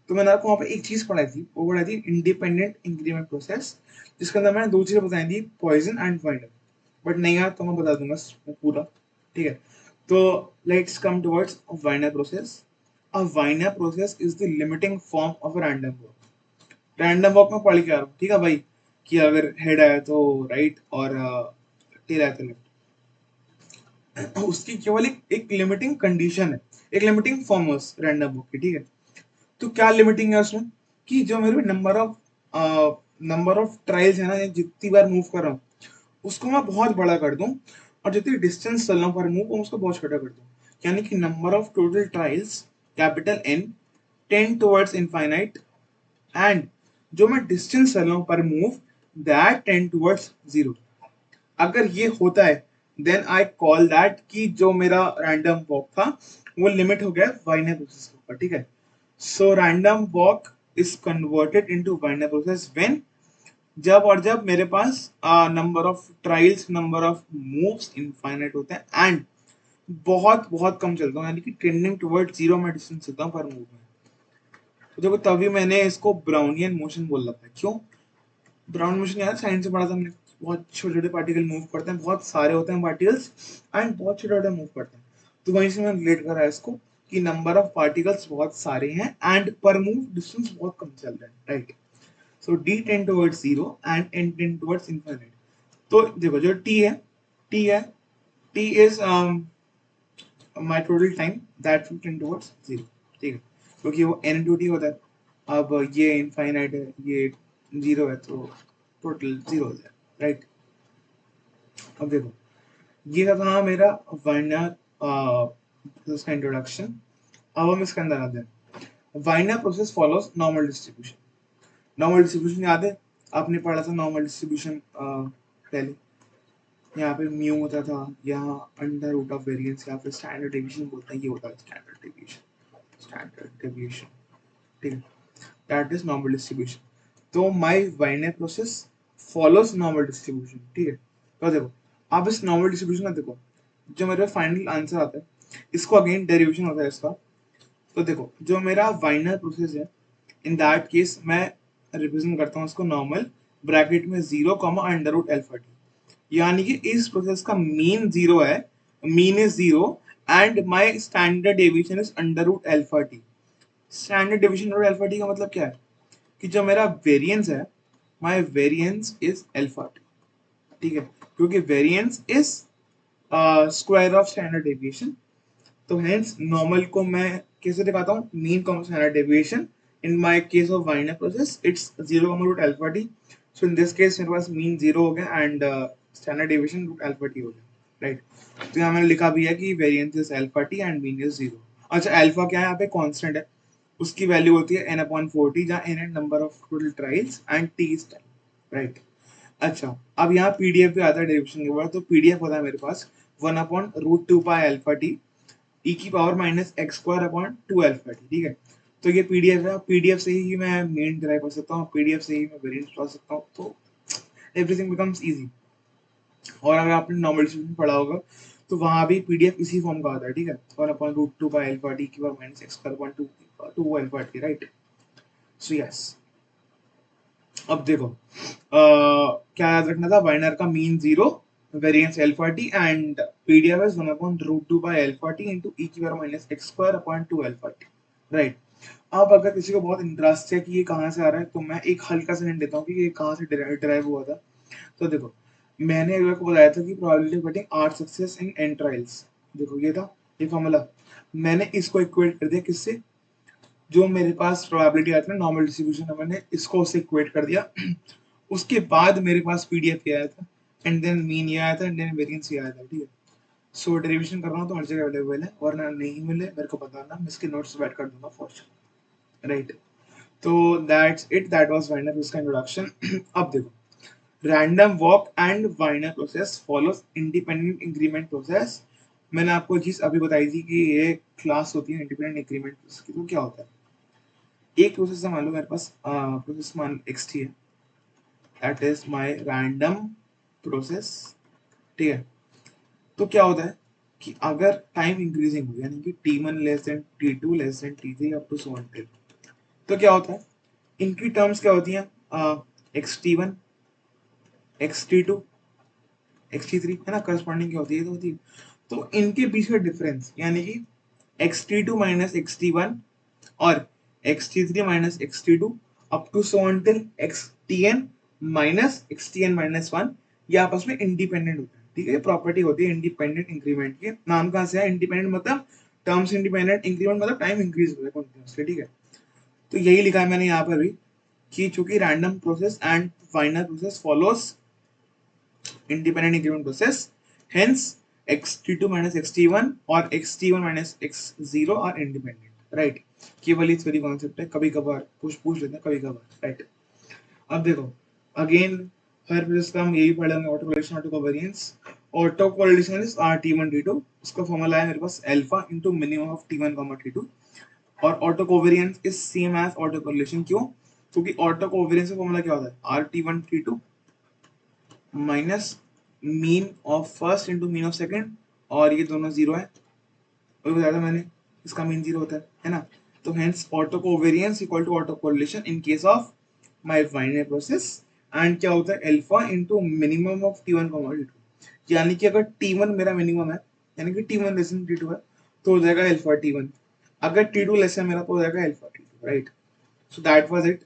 तो मैंने आपको वहाँ पे एक चीज पढ़ाई थी, वो पढ़ाई थी इंडिपेंडेंट इंक्रीमेंट प्रोसेस, जिसके अंदर मैंने दो चीजें बताई थी, पॉइजन एंड वाइनर। बट नहीं यार तो मैं बता दूंगा पूरा, ठीक है। तो let's come towards Wiener process. A Wiener process is the limiting form of a random walk. Random walk में पढ़ के आ रहा हूँ, ठीक है भाई, कि अगर हेड आया तो राइट और टेल आया तो लेफ्ट। उसकी केवल एक लिमिटिंग कंडीशन है, एक लिमिटिंग फॉर्म है उस रैंडम वॉक की, ठीक है। तो क्या लिमिटिंग है उसमें? कि जो मेरे नंबर ऑफ ट्रायल्स है ना, जितनी बार मूव कर रहा हूँ उसको मैं बहुत बड़ा कर दूं, और जितनी डिस्टेंस चल रहा हूँ पर मूव उसको बहुत छोटा कर दूं। यानी कि number of total trials capital N tend towards infinite, and जो मैं डिस्टेंस चल रहा हूँ पर मूव दैट टेंड टुवर्ड्स 0। अगर ये होता है देन आई कॉल दैट कि जो मेरा रैंडम वॉक था वो लिमिट हो गया वाइनर प्रोसेस के ऊपर, ठीक है। So random walk is converted into binary process when, जब मेरे पास number of trials, number of moves infinite होते हैं एंड बहुत बहुत कम चलता हूँ, यानी कि टेंडिंग टुवर्ड जीरो में डिस्टेंस चलता हूँ पर मूव में। तो देखो तभी मैंने इसको ब्राउनियन मोशन बोल रखा है। क्यों ब्राउन मोशन? यार साइंस से पढ़ा था हमने, बहुत छोटे छोटे पार्टिकल मूव करते हैं, बहुत सारे होते हैं पार्टिकल्स एंड बहुत छोटे छोटे मूव करते हैं। तो वहीं से मैंने रिलेट करा है इसको कि नंबर ऑफ पार्टिकल्स बहुत सारे हैं एंड पर मूव डिस्टेंस बहुत कम चल रहा है, right. So D tend towards zero and N tend towards infinite. तो देखो जो टी है, T is my total time that will tend towards zero, ठीक है, क्योंकि वो एन इंटू टी होता है। अब ये इनफाइनाइट है, ये जीरो है, तो टोटल जीरो हो जाए, राइट। अब देखो ये था मेरा वाइनर प्रोसेस का इंट्रोडक्शन। अब हम इसके अंदर आते हैं। Wiener process follows normal distribution. Normal distribution याद है, आपने पढ़ा था नॉर्मल डिस्ट्रीब्यूशन पहले। यहाँ पे म्यू होता था, यहाँ अंडर रूट ऑफ वेरिएंस या फिर स्टैंडर्ड डेविएशन बोलते हैं, ये होता है स्टैंडर्ड डेविएशन, स्टैंडर्ड डेविएशन, ठीक है, दैट इज नॉर्मल डिस्ट्रीब्यूशन। तो my Wiener process follows normal distribution, ठीक है। तो देखो आप इस नॉर्मल डिस्ट्रीब्यूशन का देखो, जो मेरा फाइनल आंसर आता है इसको अगेन डेरिवेशन होता है इसका। तो देखो जो मेरा वाइनर प्रोसेस है, इन दैट केस मैं रिप्रेजेंट करता हूँ इसको नॉर्मल ब्रैकेट में zero comma under root alpha T, यानी कि इस प्रोसेस का मीन जीरो है, mean is zero and my standard deviation is under root alpha T. Standard deviation under alpha T का मतलब क्या है कि जो मेरा वेरिएंस है, my variance is alpha T, ठीक है, क्योंकि variance is square of standard deviation. तो हेंस नॉर्मल को मैं कैसे दिखाता हूँ, mean comma standard deviation. In my case of Wiener process it's zero comma root alpha T. So in this case मेरे पास मीन जीरो हो गया and standard deviation root alpha T हो गया, राइट। तो यहाँ मैंने लिखा भी है कि variance is alpha T and mean is zero. अच्छा अल्फा क्या है, यहाँ पे कांस्टेंट है, उसकी वैल्यू होती है n अपॉन 40, जहाँ n है number of total trials and t is time, right. अच्छा अब यहाँ पीडीएफ पे आता है डेरिवेशन के बाद। तो पीडीएफ होता है मेरे पास 1 upon root 2 pi alpha T e की power minus x square upon 2 alpha T, ठीक है। तो ये पीडीएफ है, पीडीएफ से ही मैं मेन ड्राइव कर सकता हूँ, पीडीएफ से ही मैं वेरिएंस निकाल सकता हूँ, तो एवरीथिंग बिकम्स इजी। और अगर आपने नॉर्मल डिस्ट्रीब्यूशन पढ़ा होगा तो वहां भी पीडीएफ इसी फॉर्म का आता है, ठीक है, 1 upon root 2 by alpha T की power minus x square upon 2 alpha T, right. So yes अब देखो क्या याद रखना था, बाइनर का mean zero, variance alpha T and PDF is 1 upon root 2 by alpha T into e की power minus x square upon 2 alpha T, right. अब अगर किसी को बहुत इंटरेस्ट है कि ये कहाँ से आ रहा है, तो मैं एक हल्का सा हिंट देता हूँ कि ये कहाँ से डिराइव हुआ था। तो देखो मैंने अगर को बताया था कि probability of getting R success in N trials, देखो ये था ये फॉर्मूला, मैंने इसको इक्वेट कर दिया किससे, जो मेरे पास प्रोबेबिलिटी आती है नॉर्मल डिस्ट्रीब्यूशन है, मैंने इसको उससे इक्वेट कर दिया। उसके बाद मेरे पास पीडीएफ ये आया था एंड देन मीन ये आया था एंड देन वेरिएंस ये आया था, ठीक है। सो डेरिवेशन कर रहा हूँ तो हर जगह अवेलेबल है, वरना नहीं मिले मेरे को बताना, मैं इसके नोट्स ऐड कर दूंगा फॉर श्योर, राइट। तो that's it, that was Wiener उसका इंट्रोडक्शन। अब देखो random walk and Wiener process follows independent increment process. मैंने आपको चीज अभी बताई थी कि ये क्लास होती है इंडिपेंडेंट इंक्रीमेंट प्रोसेस की। तो क्या होता है, एक प्रोसेस मान लो मेरे पास प्रोसेस मान xt है, that is my random process, ठीक है। तो क्या होता है कि अगर टाइम इंक्रीजिंग हो, यानी कि t1 less than t2 less than t3 up to so on till, तो क्या होता है, इनकी टर्म्स क्या होती हैं, xt1 xt2 xt3, है ना, करस्पॉन्डिंग क्या होती है, तो होती है। तो इनके बीच का डिफरेंस यानी कि xt2 माइनस xt1 और xt3 minus xt2 up to so until xtn minus xtn minus 1, ये आपस में इंडिपेंडेंट होते हैं, ठीक है। प्रॉपर्टी होती है इंडिपेंडेंट इंक्रीमेंट की, नाम कहाँ से है, इंडिपेंडेंट मतलब टर्म्स इंडिपेंडेंट, इंक्रीमेंट मतलब टाइम इंक्रीज हो रहा है कंटीन्यूअसली, ठीक है। तो यही लिखा है मैंने यहाँ पर भी कि चूंकि random process and final process follows independent increment process, hence xt2 minus xt1 और xt1 minus x0 are independent, right। केवल इस वेरी कॉन्सेप्ट है, कभी कभार पूछ लेते हैं कभी कभार, राइट। अब देखो अगेन हर प्रोसेस का हम यही पढ़ेंगे, auto correlation auto covariance. Auto correlation is r t1 t2, उसका फॉर्मूला है मेरे पास alpha into minimum of t1 t2 और auto covariance is same as auto correlation. क्यों? क्योंकि ऑटो कोवेरियंस का फॉर्मूला क्या होता है? RT1 T2 minus mean of first into mean of second, और ये दोनों जीरो है, वही बताया था मैंने, इसका मीन जीरो होता है ना। तो hence autocovariance equal to autocorrelation in case of my binary process. And क्या होता है? Alpha into minimum of T1 T2, यानी कि अगर T1 मेरा मिनिमम है, यानी कि T1 लेस देन T2 है, तो हो जाएगा अल्फा T1। अगर T2 लेस है मेरा, तो हो जाएगा alpha T2, right. So that was it.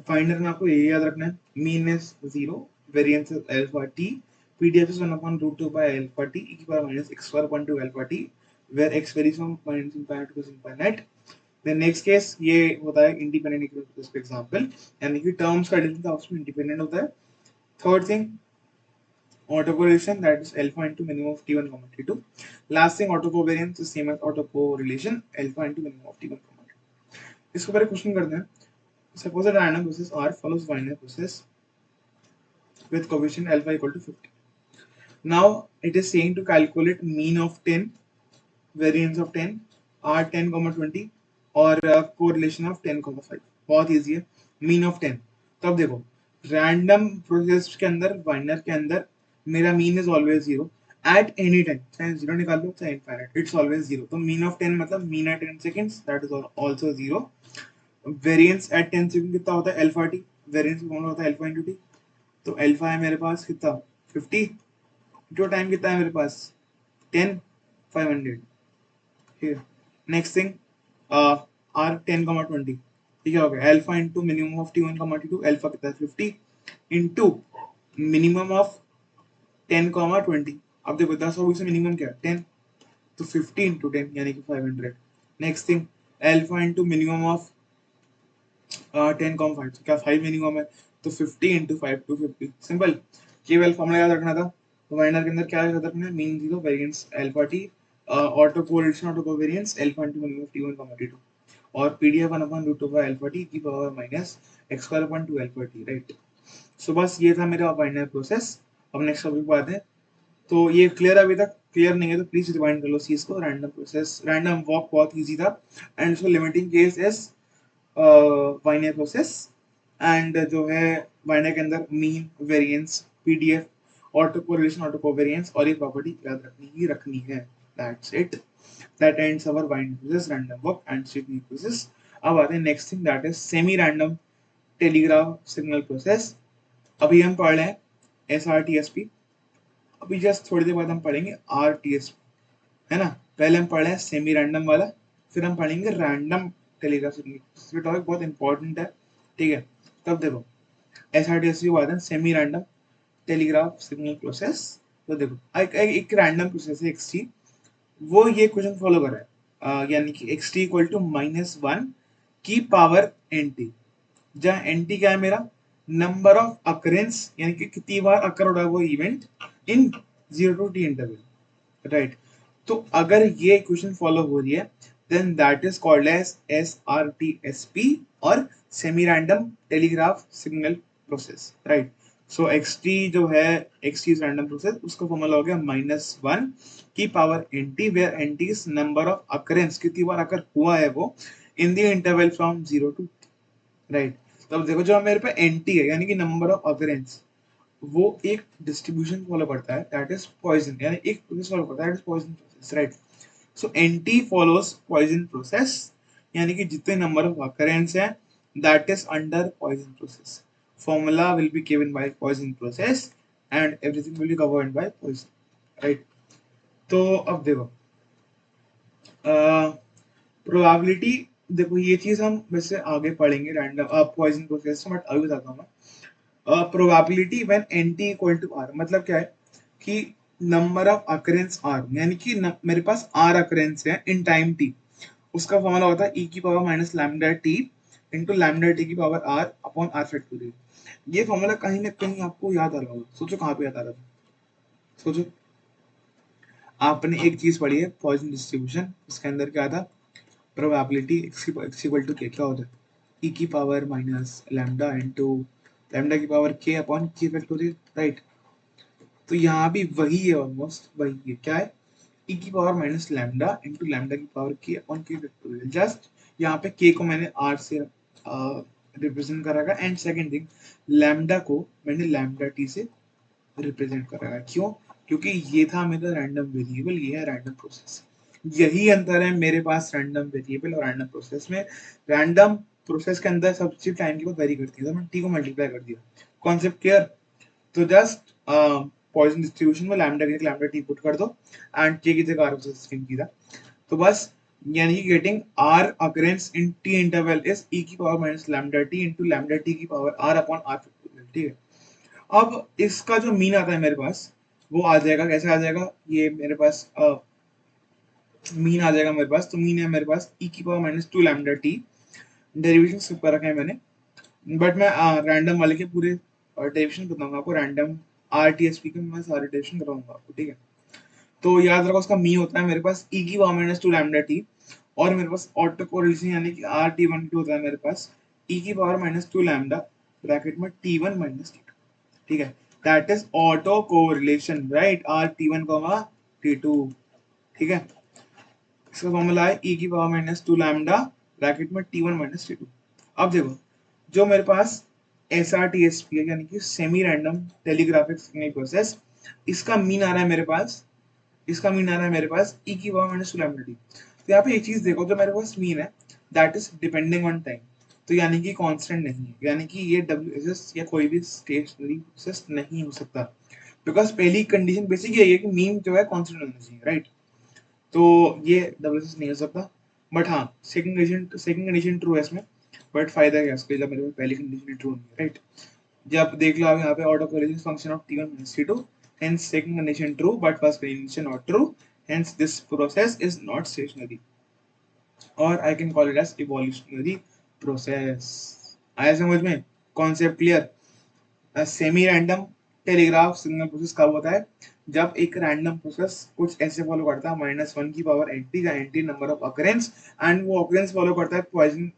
फाइंडर में आपको ये याद रखना है, mean is zero, variance is alpha T, PDF is 1/√2 by alpha T e की power minus x square upon 2 alpha T, where x varies from minus infinite to infinite. Then next case ये होता है independent equation पे example, यानी कि terms का difference आपस में इंडिपेंडेंट होता है। Third thing, auto correlation, that is alpha into minimum of T1 T2. Last thing, auto covariance is same as auto correlation, alpha into minimum of T1 T2। इसके ऊपर एक क्वेश्चन करते हैं। Suppose a random process R follows binary process with coefficient alpha equal to 50. Now it is saying to calculate mean of 10, variance of 10, R 10, 20 और correlation of 10, 5। बहुत easy है। mean of 10, तो अब देखो random process के अंदर, बाइनर के अंदर मेरा mean is always zero at any time, चाहे जीरो निकाल लो चाहे infinite, it's always zero। तो mean of 10 मतलब mean at 10 seconds, that is also zero। Variance at 10 second कितना होता है? अल्फा टी, वेरिएंस कौन होता है? Alpha into T. तो अल्फा है मेरे पास कितना? 50, जो टाइम कितना है मेरे पास? 10, 500। ठीक है। नेक्स्ट थिंग, आर 10, 20, ठीक है, हो गया alpha into minimum of T1, T2, alpha कितना है? 50 इंटू मिनिमम ऑफ 10, 20। अब देखो 10 और से मिनिमम क्या है? 10, तो 50 इंटू 10 यानी कि 500। Next thing, alpha into minimum of 10, 5, तो क्या 5 मिनिमम है, तो 50 इंटू 5 250। सिंपल, केवल फॉर्मूला याद रखना था। वाइनर के अंदर क्या याद रखना है? Mean zero, variance alpha T, auto correlation auto covariance alpha into minimum T1 T2, और पीडीएफ 1/√2 by अल्फा टी की power minus x square upon 2 alpha T, right. So बस ये था मेरा बाइनरी प्रोसेस। अब नेक्स्ट टॉपिक पे आते हैं। तो ये क्लियर अभी तक? क्लियर नहीं है तो प्लीज रिवाइंड कर लो चीज को। रैंडम प्रोसेस, रैंडम वॉक बहुत इजी था, एंड उसको limiting case is binary process. And जो है बाइनरी के अंदर mean, variance, PDF, auto correlation, auto covariance, और ये प्रॉपर्टी याद रखनी है। That's it, that ends our binary process, random walk and strict process. अब आते हैं next thing, that is semi random telegraph signal process. अभी हम पढ़ रहे हैं SRTSP, अभी जस्ट थोड़ी देर बाद हम पढ़ेंगे RTSP, है ना। पहले हम पढ़े सेमी रैंडम वाला, फिर हम पढ़ेंगे रैंडम टेलीग्राफ सिग्नल। ये टॉपिक बहुत इंपॉर्टेंट है, ठीक है। तब देखो SRTSP के बाद है semi random telegraph signal process. तो देखो एक रैंडम प्रोसेस है XT, वो ये क्वेश्चन फॉलो कर रहा है, यानी कि XT इक्वल टू -1 की पावर NT, जहाँ NT क्या है मेरा? नंबर ऑफ अकरेंस, यानी कि कितनी बार अकर हो रहा है वो event in 0 to T interval, right. तो अगर ये इक्वेशन फॉलो हो रही है, then that is called as SRTSP और semi random telegraph signal process, right. So XT जो है, XT इज रैंडम प्रोसेस, उसका फॉर्मूला हो गया -1 की power NT, where NT is number of occurrence, कितनी बार अकर हुआ है वो in the interval from 0 to, right. तो अब देखो, जो मेरे पे NT है यानी कि नंबर ऑफ अकरेंस, वो एक डिस्ट्रीब्यूशन फॉलो करता है, दैट इज पॉइजन, यानी एक प्रोसेस फॉलो करता है, that is Poisson process, right. So N T follows Poisson process, यानी कि जितने नंबर ऑफ अकरेंस हैं, that is under Poisson process. Formula will be given by Poisson process and everything will be covered by Poisson, right. तो अब देखो probability, देखो ये चीज हम वैसे आगे पढ़ेंगे रैंडम पॉइजन प्रोसेस, बट अभी बताता हूँ मैं। Probability when NT equal to R, मतलब क्या है कि नंबर ऑफ अकरेंस R, यानी कि मेरे पास R अकरेंस है इन टाइम T, उसका फॉर्मूला होता है e की power minus lambda T into lambda T की power R upon R factorial. ये फॉर्मूला कहीं ना कहीं आपको याद आ रहा होगा, सोचो कहाँ पे याद आ रहा था? सोचो, आपने एक चीज पढ़ी है पॉइजन डिस्ट्रीब्यूशन, उसके अंदर क्या था? Probability x equal to k, क्या होता है? e की power minus lambda into lambda की power k upon k factorial, right. तो यहाँ भी वही है, ऑलमोस्ट वही है। क्या है? e की power minus lambda into lambda की power k upon k factorial, just यहाँ पे k को मैंने r से रिप्रेजेंट करा है, एंड सेकंड थिंग लैम्डा को मैंने लैम्डा t से रिप्रेजेंट करा है। क्यों? क्योंकि ये था मेरा रैंडम वेरिएबल, ये है रैंडम प्रोसेस। यही अंतर है मेरे पास रैंडम वेरिएबल और रैंडम प्रोसेस में। रैंडम प्रोसेस के अंदर सब चीज टाइम के बाद वेरी करती है, तो मैंने टी को मल्टीप्लाई कर दिया। Concept clear? तो जस्ट पॉइसन डिस्ट्रीब्यूशन में लैम्डा की लैम्डा टी पुट कर दो एंड के की जगह आर स्ट्रिंग की था, तो बस यानी कि getting R occurrence in T interval is e की power minus lambda T into lambda T की power R upon R factorial. ठीक है, अब इसका जो मीन आता है मेरे पास वो आ जाएगा, कैसे आ जाएगा? ये मेरे पास मीन आ जाएगा मेरे पास, तो मीन है मेरे पास ई की power minus two lambda T. Derivation skip कर रखा है मैंने, बट मैं रैंडम वाले के पूरे डेरिवेशन बताऊंगा आपको। Random are T S P के मैं सारे डेरिवेशन कराऊंगा आपको, ठीक है? तो याद रखो उसका मी होता है मेरे पास ई की power minus two lambda T, और मेरे पास ऑटो कोरिलेशन यानी कि आर टी वन होता है मेरे पास ई की power minus two lambda bracket में T one minus T two. ठीक है, that is auto correlation, right? R T one comma T two. ठीक है, इसका फॉर्मूला है ई की power minus two lambda bracket में T one minus T two. अब देखो, जो मेरे पास S R T S P है यानी कि semi random telegraphic signal process, इसका मीन आ रहा है मेरे पास, इसका मीन आ रहा है मेरे पास ई की power minus two lambda T. तो यहाँ पे एक चीज देखो, जो मेरे पास मीन है that is depending on time, तो यानी कि कांस्टेंट नहीं है, यानी कि ये डब्ल्यू एस एस या कोई भी स्टेशनरी प्रोसेस नहीं हो सकता, बिकॉज पहली कंडीशन बेसिक यही है कि मीन जो है कांस्टेंट होना चाहिए, राइट? तो ये डब्ल्यू एस एस नहीं हो सकता। बट हाँ, सेकंड कंडीशन ट्रू है इसमें, बट फायदा क्या है इसका जब मेरे पास पहली कंडीशन ट्रू नहीं है, राइट? जब देख लो आप यहाँ पे auto correlation function of t1 minus t2, hence second condition true but first condition not true, hence this process is not stationary, or I can call it as evolutionary process। आया समझ में? Concept clear? Semi random telegraph signal process कब होता है? जब एक random process कुछ ऐसे फॉलो करता है माइनस वन की पावर एंटी का N T number of occurrence, and वो अकरेंस फॉलो करता है पॉइजन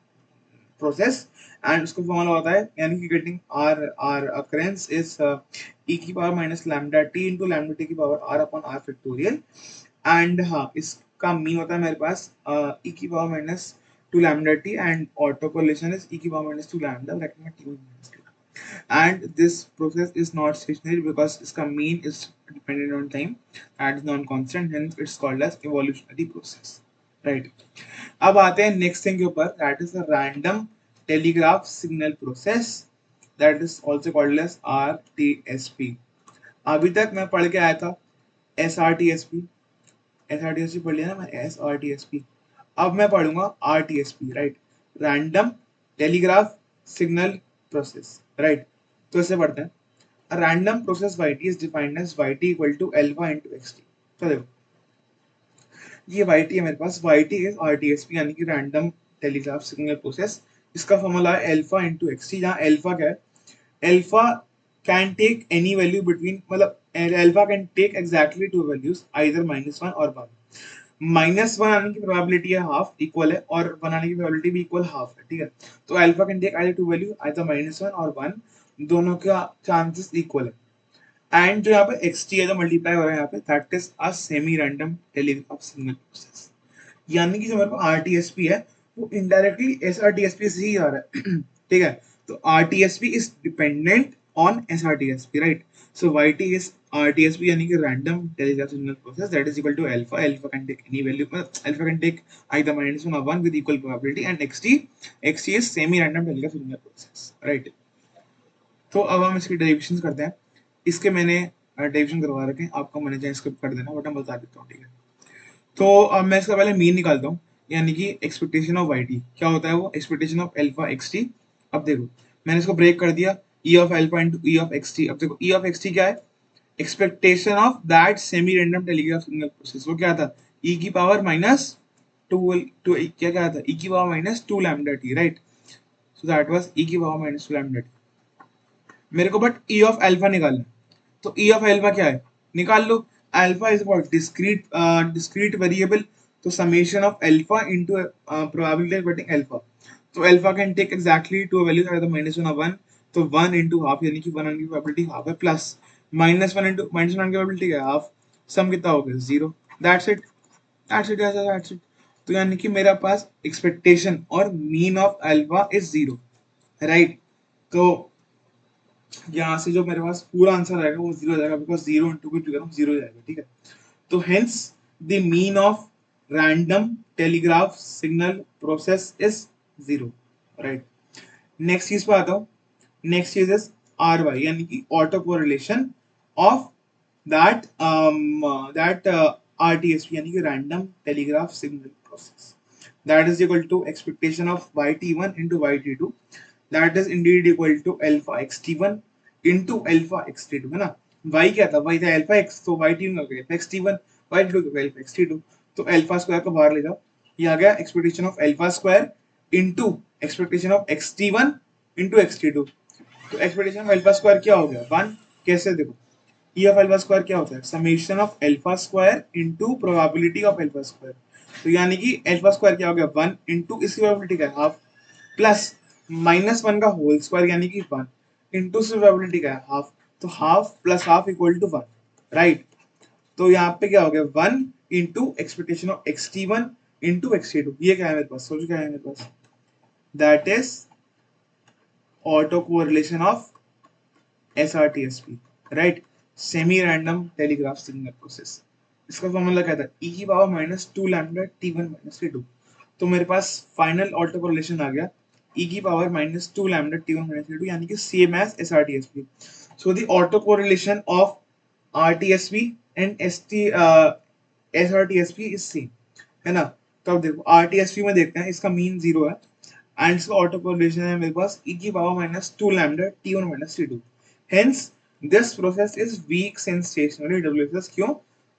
प्रोसेस, एंड उसको फॉर्मूला होता है यानी कि getting R R occurrence is e की power minus lambda T into lambda T की power R upon R factorial. And हाँ, इसका मीन होता है मेरे पास ई की power minus two lambda T, and auto correlation is e की power minus two lambda bracket में T minus T. And this process is not stationary because its mean is dependent on time and is non-constant, hence it's called as evolutionary process, right? अब आते हैं next thing के ऊपर, that is a random telegraph signal process, that is also called as RTSP. अभी तक मैं पढ़ के आया था एसआरटीएसपी, एसआरटीएसपी पढ़ लिया ना मैं, एसआरटीएसपी। अब मैं पढ़ूंगा RTSP, right? Random telegraph signal process, right? तो इसे पढ़ते हैं। A random process yt is defined as yt equal to alpha into xt। तो देखो, ये yt है मेरे पास, yt is rtsp यानी कि रैंडम टेलीग्राफ सिग्नल प्रोसेस। इसका फॉर्मूला है अल्फा इंटू एक्सटी, जहाँ अल्फा क्या है? Alpha can take any value between, मतलब alpha can take exactly two values either minus one और वन। माइनस वन आने की प्रोबेबिलिटी है हाफ इक्वल है, और वन आने की प्रोबेबिलिटी भी इक्वल हाफ है, ठीक है? तो alpha can take either two value either minus one और वन, दोनों का चांसेस इक्वल है। एंड जो यहाँ पे xt है जो मल्टीप्लाई हो रहा है यहाँ पे, that is a semi random telegraph signal process. यानी कि जो मेरे पास आरटीएसपी है वो इनडायरेक्टली एसआरटीएसपी से ही आ रहा है ठीक है? तो RTSP is dependent on SRTSP, right? So YT is RTSP यानी कि random telegraph signal process, that is equal to alpha, alpha can take any value, alpha can take either minus one और one with equal probability, and XT is semi random telegraph signal process, right? तो अब हम इसकी derivation करते हैं। इसके मैंने derivation करवा रखे हैं, आपको मैंने चाहे स्किप कर देना, बट मैं बता देता हूँ, ठीक है? तो अब मैं इसका पहले मीन निकालता हूँ, यानी कि एक्सपेक्टेशन ऑफ वाई टी क्या होता है, वो expectation of alpha x T. अब देखो, मैंने इसको ब्रेक कर दिया, ई of alpha into E of X T. अब देखो, ई ऑफ एक्स टी क्या है? Expectation of that semi random telegraph signal process, वो क्या था? ई की पावर माइनस टू टू क्या था? ई की power minus two lambda T, right? So that was e की power minus two lambda T. मेरे को बट ई ऑफ एल्फा निकालना है, तो ई ऑफ एल्फा क्या है? निकाल लो। Alpha is what? Discrete variable, तो summation of alpha into probability of getting alpha. तो alpha can take exactly two values either minus one और वन, तो वन इंटू हाफ यानी कि वन की प्रोबेबिलिटी हाफ है, plus minus one into minus one की probability क्या है? हाफ। सम कितना हो गया? Zero. That's it, that's it, that's it. तो यानी कि मेरा पास एक्सपेक्टेशन और mean of alpha is 0, right. तो यहाँ से जो मेरे पास पूरा आंसर आएगा वो 0 हो जाएगा, बिकॉज 0 इंटू कुछ भी करूँ 0 हो जाएगा, ठीक है। तो hence the mean of random telegraph signal process is 0, right. Next चीज पे आता हूँ। नेक्स्ट चीज इज आर वाई, यानी कि auto correlation of that that RTSP, यानी कि random telegraph signal process, that is equal to expectation of yt1 into yt2, that is indeed equal to alpha xt1 into alpha xt2, है ना। y क्या था, y था alpha x, तो yt1 का गया xt1, yt2 का गया alpha xt2, तो alpha स्क्वायर को बाहर ले जाओ, ये आ गया expectation of alpha square into expectation of xt1 into xt2। तो एक्सपेक्टेशन ऑफ अल्फा स्क्वायर क्या हो गया 1, कैसे देखो, ई ऑफ अल्फा स्क्वायर क्या होता है, summation of alpha square into probability of alpha square. तो यानी कि अल्फा स्क्वायर क्या हो गया 1 इनटू इसकी प्रोबेबिलिटी का हाफ, प्लस -1 का होल स्क्वायर यानी कि 1 इनटू इसकी प्रोबेबिलिटी का हाफ, तो half plus half equal to 1, right. तो यहाँ पे क्या हो गया 1 into expectation of xt1 into xt2, ये क्या है मेरे पास, सोचो क्या है मेरे पास, that is auto correlation of SRTSP, right, semi random telegraph signal process. इसका फॉर्मूला क्या था, e की पावर -2 लैम्डा t1 t2। तो मेरे पास फाइनल ऑटो कोरिलेशन आ गया e की पावर -2 लैम्डा t1 t2, यानी कि same as SRTSP। So the auto correlation of RTSP and SRTSP is same, है ना। तो अब देखो RTSP में देखते हैं, इसका मीन 0 है एंड इसका ऑटो कोरिलेशन है मेरे पास e की power -2 lambda t1 t2। Hence, this process is weak since stationary WSS, क्यों,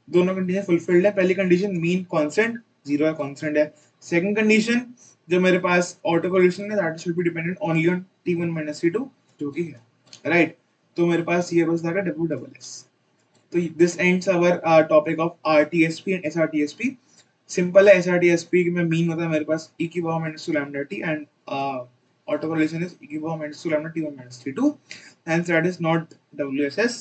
दोनों कंडीशन फुलफिल्ड है। पहली कंडीशन मीन कांस्टेंट 0 है, कांस्टेंट है। सेकंड कंडीशन जो मेरे पास ऑटो कोरिलेशन है, that should be dependent only on t1 t2, जो कि है, राइट। तो मेरे पास ये बस जाएगा WSS। तो this ends our topic of RTSP and SRTSP। Simple है, SRTSP में मीन होता है मेरे पास e की power -2 lambda t and auto correlation is e की power -2 lambda t1 t2, hence that is not WSS।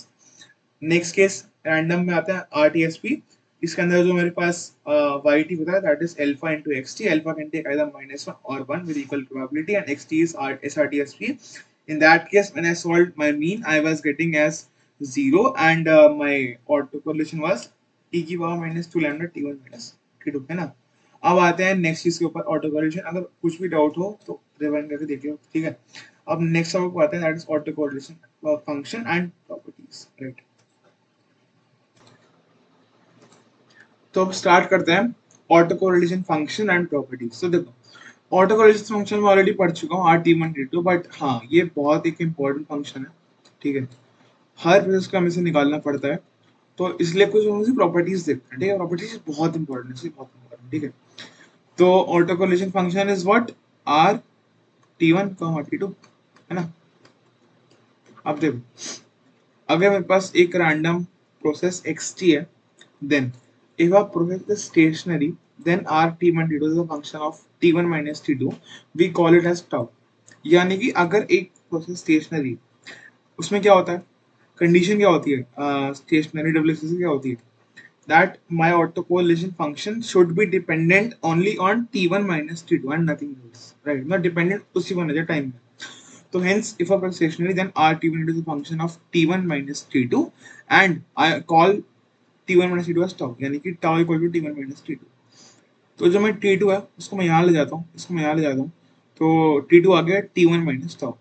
Next case random में आता है RTSP। इसके अंदर जो मेरे पास yt होता है, that is alpha into xt, alpha can take either -1 और 1 with equal probability, and xt is SRTSP। In that case, when I solved my mean, I was getting as 0 and my auto correlation was e की power -2 lambda t1 t2, है ना। अब आते हैं next चीज के ऊपर, ऑटो कोरिलेशन। अगर कुछ भी डाउट हो तो रिवाइंड करके देख लो, ठीक है। अब नेक्स्ट टॉपिक आते हैं, that is auto correlation function and properties, right. तो अब स्टार्ट करते हैं auto correlation function and properties. तो देखो ऑटो कोरिलेशन फंक्शन में ऑलरेडी पढ़ चुका हूँ RT1 T2, बट हाँ ये बहुत एक इम्पोर्टेंट फंक्शन है, ठीक है। हर प्रोसेस को हमें से निकालना पड़ता है, तो इसलिए कुछ हम उसी प्रॉपर्टीज देखते हैं, ठीक है। प्रॉपर्टीज बहुत इंपॉर्टेंट है, बहुत इंपॉर्टेंट, ठीक है। तो auto correlation function is what, RT1, T2, है ना। अब देखो, अगर मेरे पास एक रैंडम प्रोसेस xt है, then if a process is stationary, then RT1 T2 is a function of t1 minus t2, we call it as tau। यानी कि अगर एक प्रोसेस स्टेशनरी, उसमें क्या होता है, कंडीशन क्या होती है स्टेशनरी WSS क्या होती है, that my autocorrelation function should be dependent only on t1 minus t2 and nothing else, right, not dependent उसी पर नजर टाइम में। So hence, if a process is stationary, then RT1 is a function of t1 minus t2, and I call t1 minus t2 as tau, यानी कि tau equal to t1 minus t2। तो जो मैं t2 है उसको मैं यहाँ ले जाता हूँ, इसको मैं यहाँ ले जाता हूँ, तो t2 आ गया t1 minus tau।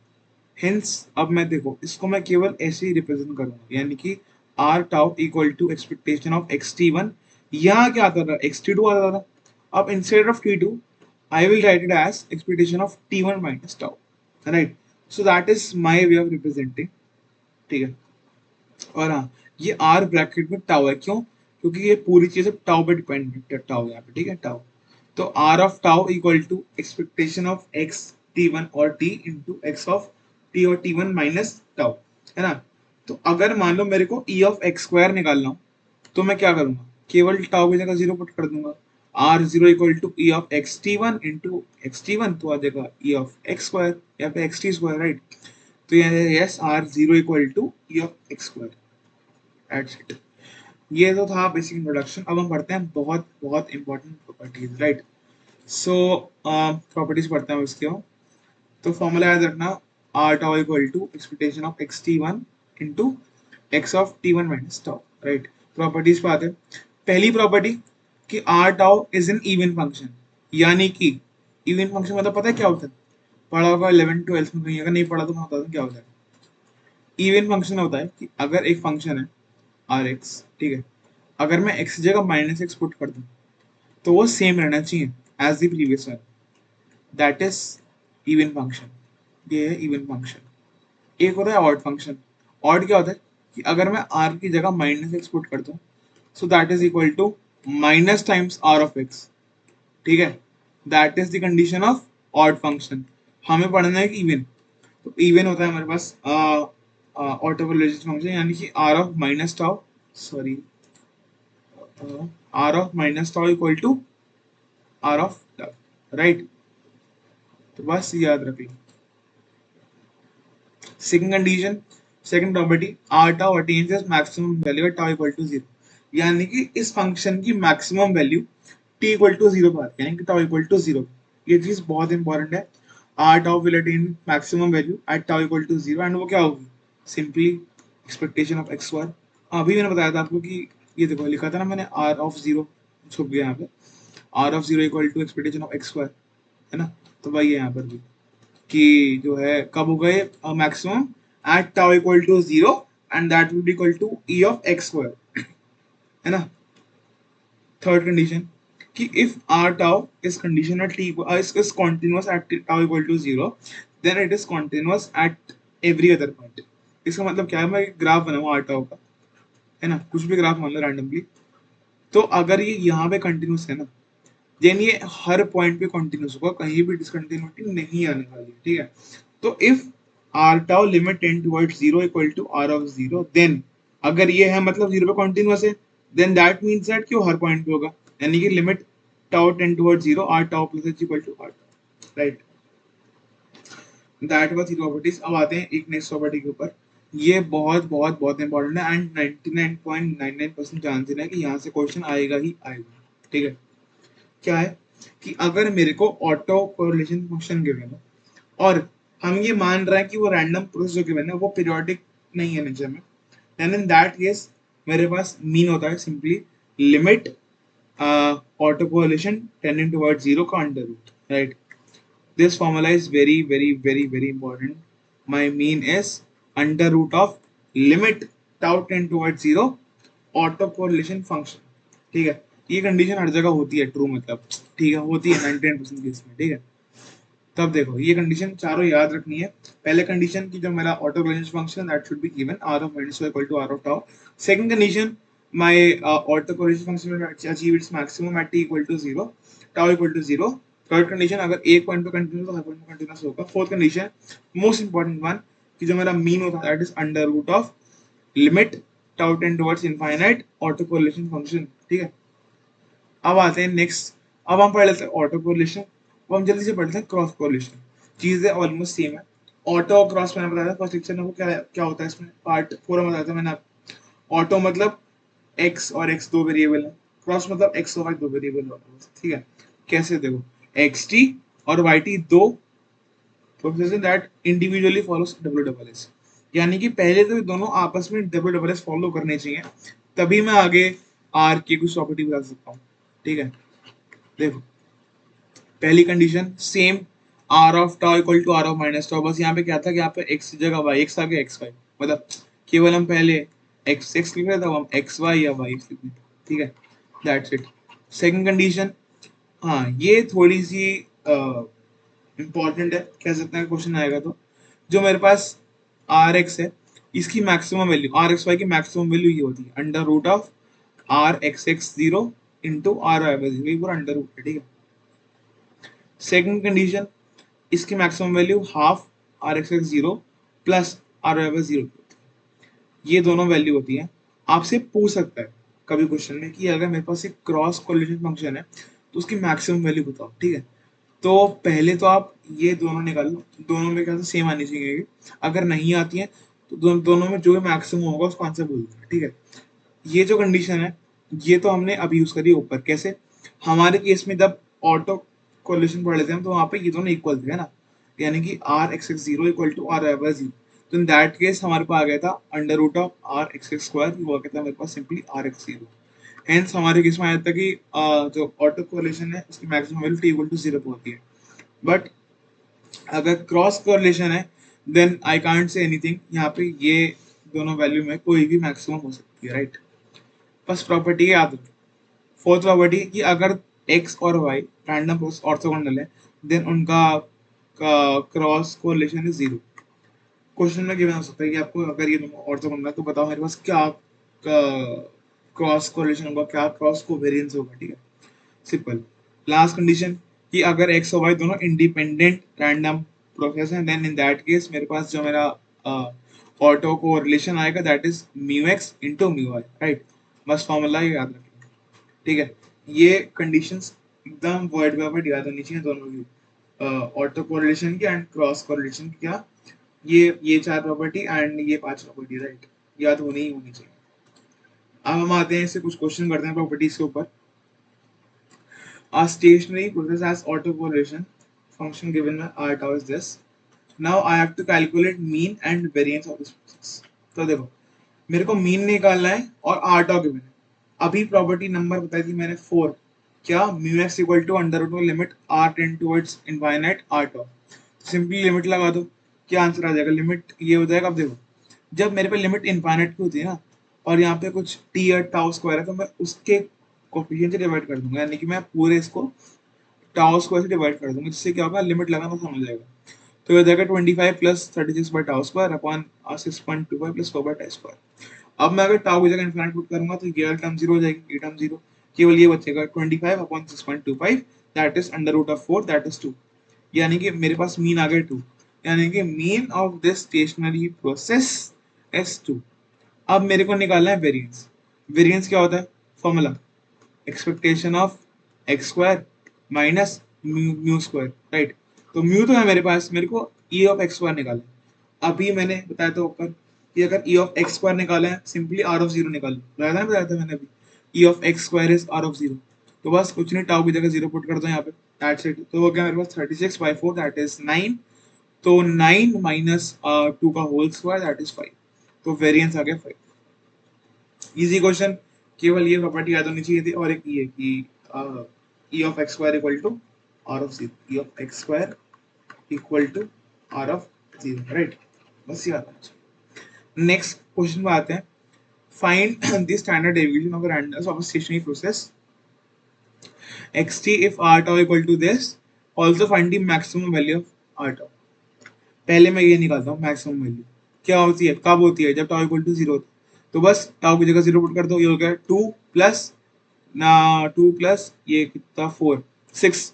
हेंस अब मैं देखो इसको मैं केवल ऐसे ही रिप्रेजेंट करूंगा, यानी कि r tau equal to expectation of xt1, यहाँ क्या आता था xt2 आता था। अब instead of t2 I will write it as expectation of t1 minus tau, right। So that is my way of representing, ठीक है। और हाँ, ये r ब्रैकेट में टाउ है, क्यों, क्योंकि ये पूरी चीज टाउ पे डिपेंड है, टाउ यहाँ पे, ठीक है, टाउ। तो r of tau equal to expectation of x t1 और t into x of t और t1 माइनस टाउ, है ना। तो अगर मान लो मेरे को e ऑफ x स्क्वायर निकालना हो, तो मैं क्या करूंगा, केवल टाउ की जगह 0 पुट कर दूंगा, r0 equal to e of x t1 into x t1, तो आ जाएगा e ऑफ x स्क्वायर, यहाँ पे x t स्क्वायर, राइट। तो यहाँ yes r0 equal to e of x square, that's it. ये तो था बेसिक इंट्रोडक्शन। अब हम पढ़ते हैं बहुत बहुत important properties, right. So properties पढ़ते हैं इसके। तो फॉर्मूला याद रखना, R tau equal to expectation of X T one into X of T one minus tau, right. Properties पे आते हैं। पहली प्रॉपर्टी कि R tau is an even function, यानी कि इवन फंक्शन मतलब पता है क्या होता है, पढ़ा होगा 11 12 में कहीं, अगर नहीं पढ़ा तो मैं बता दूं क्या होता है। इवन फंक्शन होता है कि अगर एक फंक्शन है आर एक्स, ठीक है, अगर मैं एक्स की जगह माइनस एक्स पुट कर दूं तो वो सेम रहना चाहिए as the previous one, that is even function. ये है इवन फंक्शन। एक होता है ऑड फंक्शन। ऑड क्या होता है कि अगर मैं आर की जगह माइनस एक्स पुट करता हूँ, so that is equal to minus times R of X, ठीक है, that is the condition of odd function. हमें पढ़ना है कि इवन, तो इवन होता है हमारे पास ऑटोकोरिलेशन फंक्शन, यानी कि R of minus tau, sorry, R of minus tau equal to R of tau, right. तो बस याद रख लो। Second condition, second property, R tau attains its maximum value at tau equal to 0, यानी कि इस फंक्शन की maximum value t equal to 0 पर आती है, यानी कि टाउ इक्वल टू 0। ये चीज बहुत इंपॉर्टेंट है। R tau will attain maximum value at tau equal to 0, and वो क्या होगी, simply expectation of X square. अभी मैंने बताया था आपको कि ये देखो लिखा था ना मैंने, आर ऑफ 0 छुप गया यहाँ पे, R of 0 equal to expectation of X square, है ना। तो वही है यहाँ पर भी कि जो है कब हो गए maximum, at tau equal to 0, and that will be equal to E of X square, है ना। थर्ड कंडीशन कि if R tau is condition at T is continuous at tau equal to 0, then it is continuous at every other point। इसका मतलब क्या है, मैं एक graph बनाऊँ आर टाउ का, है ना, कुछ भी ग्राफ मान लो रैंडमली, तो अगर ये यहाँ पे कंटिन्यूस है ना, देन ये हर पॉइंट पे कंटिन्यूस होगा, कहीं भी डिसकंटिन्यूटी नहीं आने वाली है, ठीक है। तो if R tau limit tend towards 0 equal to R of 0, then अगर ये है मतलब 0 पे कंटिन्यूस है, देन दैट मींस दैट कि वो हर पॉइंट पे होगा, यानी कि limit tau tend towards 0 R tau plus H equal to R, right. That was three properties. अब आते हैं एक नेक्स्ट प्रॉपर्टी के ऊपर। ये बहुत बहुत बहुत इंपॉर्टेंट है, एंड 99.99% चांसेस है कि यहाँ से क्वेश्चन आएगा ही आएगा, ठीक है। क्या है कि अगर मेरे को ऑटो कोरिलेशन फंक्शन गिवन है और हम ये मान रहे हैं कि वो रैंडम प्रोसेस जो गिवन है वो पीरियोडिक नहीं है नेचर में, देन इन दैट केस मेरे पास मीन होता है simply limit auto correlation tending towards 0 का under root, right. This formula is very very very very important. My mean is under root of limit tau tend towards 0 auto correlation function, ठीक है। ये condition हर जगह होती है true, मतलब ठीक है, होती है 99% केस में, ठीक है। तब देखो ये कंडीशन चारों याद रखनी है। पहले कंडीशन की जो मेरा auto correlation function that should be given R of minus equal to R of tau. Second condition, my auto correlation function will achieve its maximum at t equal to 0, tau equal to 0। Third condition, अगर एक point पे continuous तो हर point पे continuous होगा। Fourth condition, most important one, कि जो मेरा मीन होता है that is under root of limit tau tend towards infinite auto correlation function, ठीक है। अब आते हैं नेक्स्ट। अब हम पढ़ लेते हैं ऑटो कोरिलेशन। अब हम जल्दी से पढ़ते हैं क्रॉस कोरिलेशन। चीजें ऑलमोस्ट सेम है। ऑटो और क्रॉस मैंने बताया था फर्स्ट लेक्चर में, वो क्या क्या होता है इसमें, पार्ट 4 में बताया था मैंने। ऑटो मतलब एक्स और एक्स दो वेरिएबल है, क्रॉस मतलब एक्स और वाई दो वेरिएबल होता है, ठीक है। कैसे देखो, एक्स टी और वाई टी दो process that individually follows W double S, यानी कि पहले तो दोनों आपस में डब्ल्यू डबल एस फॉलो करने चाहिए, तभी मैं आगे आर की कुछ प्रॉपर्टी बता सकता हूँ, ठीक है। देखो पहली condition same, R of tau equal to R of minus tau. बस यहाँ पे क्या था कि यहाँ पे एक्स की जगह वाई एक्स आ गया, एक्स वाई, मतलब केवल हम पहले एक्स एक्स लिख रहे थे, हम एक्स वाई या वाई एक्स लिख रहे थे, ठीक है, दैट्स इट। सेकंड कंडीशन, हाँ ये थोड़ी सी इंपॉर्टेंट है, कह सकते हैं क्वेश्चन आएगा तो, जो मेरे पास आर एक्स है, इसकी maximum value R X Y की मैक्सिमम वैल्यू ये होती है under root of R X X zero into R Y Y zero, ये पूरा अंडर रूट है, ठीक है। सेकंड कंडीशन, इसकी maximum value half R X X zero plus R Y Y zero, ये दोनों वैल्यू होती है। आपसे पूछ सकता है कभी क्वेश्चन में कि अगर मेरे पास एक क्रॉस कोरिलेशन फंक्शन है तो उसकी मैक्सिमम वैल्यू बताओ, ठीक है। तो पहले तो आप ये दोनों निकाल लो, दोनों में क्या सेम आनी चाहिए, अगर नहीं आती है तो दोनों में जो मैक्सिमम होगा उसको आंसर बोल दो, ठीक है। ये जो कंडीशन है ये तो हमने अभी यूज करी ऊपर, कैसे, हमारे केस में जब ऑटो कोरिलेशन पढ़ लेते हैं तो वहाँ पे ये दोनों इक्वल थे ना, यानी कि R X X zero equal to R Y zero. तो इन दैट केस हमारे पास आ गया था under root of R X X square, वो आ गया था मेरे पास simply R X zero. Hence हमारे केस में आया था कि जो ऑटो कोरिलेशन है उसकी maximum value T equal to zero पे होती है। बट अगर क्रॉस कोरिलेशन है then I can't say anything, यहाँ पे ये दोनों वैल्यू में कोई भी मैक्सिमम हो सकती है, राइट। फर्स्ट प्रॉपर्टी याद रखो। फोर्थ प्रॉपर्टी कि अगर x और y रैंडम ऑर्थोगोनल है देन उनका cross correlation is zero. Question में गिवन हो सकता है कि आपको अगर ये दोनों ऑर्थोगोनल है तो बताओ मेरे पास क्या क्रॉस कोरिलेशन होगा, क्या क्रॉस कोवेरिएंस होगा, ठीक है। सिंपल। लास्ट कंडीशन कि अगर एक्स और वाई दोनों इंडिपेंडेंट रैंडम प्रोसेस हैं देन इन दैट केस मेरे पास जो मेरा ऑटो को रिलेशन आएगा that is mu X into mu Y, right. बस फॉर्मूला ये याद रखें, ठीक है। ये कंडीशंस एकदम वर्ड बाय वर्ड याद होनी चाहिए दोनों की, ऑटो कोरिलेशन की एंड क्रॉस कोरिलेशन की। क्या ये चार प्रॉपर्टी एंड ये पांच प्रॉपर्टी, राइट, याद होनी ही होनी चाहिए। अब हम आते हैं इससे कुछ क्वेश्चन करते हैं प्रॉपर्टीज के ऊपर। A stationary process has autocorrelation function given by r tau is this. Now I have to calculate mean and variance of this process. तो देखो मेरे को मीन निकालना है और आर टॉ गिवन है। अभी प्रॉपर्टी नंबर बताई थी मैंने 4, क्या mu X equal to under root limit R tend towards infinite R tau. Simply limit लगा दो, क्या आंसर आ जाएगा, लिमिट ये हो जाएगा। अब देखो जब मेरे पे लिमिट इनफाइनाइट की होती है ना और यहाँ पे कुछ टी या टाउ स्क्वायर है तो मैं उसके कोफिशिएंट से डिवाइड कर दूंगा, यानी कि मैं पूरे इसको टाउ स्क्वायर से डिवाइड कर दूंगा, जिससे क्या होगा लिमिट लगाना समझ जाएगा। तो ये हो जाएगा 25 plus 36 by tau square upon 6.25 plus 4 by tau square. अब मैं अगर टाउ की जगह इनफाइनाइट पुट करूंगा तो ये टर्म जीरो हो जाएगी, ये टर्म जीरो, केवल ये बचेगा 25 upon 6.25 that is under root of 4 that is 2। यानी कि मेरे पास मीन आ गया 2, यानी कि mean of this stationary process is 2। अब मेरे को निकालना है वेरिएंस। वेरिएंस क्या होता है, formula expectation of X square minus mu square, right. तो म्यू तो है मेरे पास, मेरे को ई ऑफ एक्स स्क्वायर निकालना। अभी मैंने बताया था ऊपर कि अगर ई ऑफ एक्स स्क्वायर निकाला है सिंपली आर ऑफ जीरो निकालो, बताया था मैंने अभी E of X square is R of zero. तो बस कुछ नहीं, टाउ की जगह जीरो पुट कर दो यहाँ पे, दैट्स इट। तो हो गया मेरे पास 36/4 दैट इज 9। तो 9 माइनस 2 का होल स्क्वायर दैट इज 5। तो वेरिएंस आ गया 5। इजी क्वेश्चन, केवल ये प्रॉपर्टी याद होनी चाहिए थी। और एक ये कि E of X square equal to R of zero, E of X square equal to R of zero, right, बस याद होना चाहिए। नेक्स्ट क्वेश्चन में आते हैं। Find the standard deviation of randomness of a stationary process xt if r tau equal to this, also find the maximum value of r tau। पहले मैं ये निकालता हूँ मैक्सिमम वैल्यू क्या होती है, कब होती है, जब टाउ इक्वल टू जीरो होता है। तो बस टाउ की जगह जीरो पुट कर दो, ये हो गया 2 प्लस ना 2 प्लस ये कितना 4 6।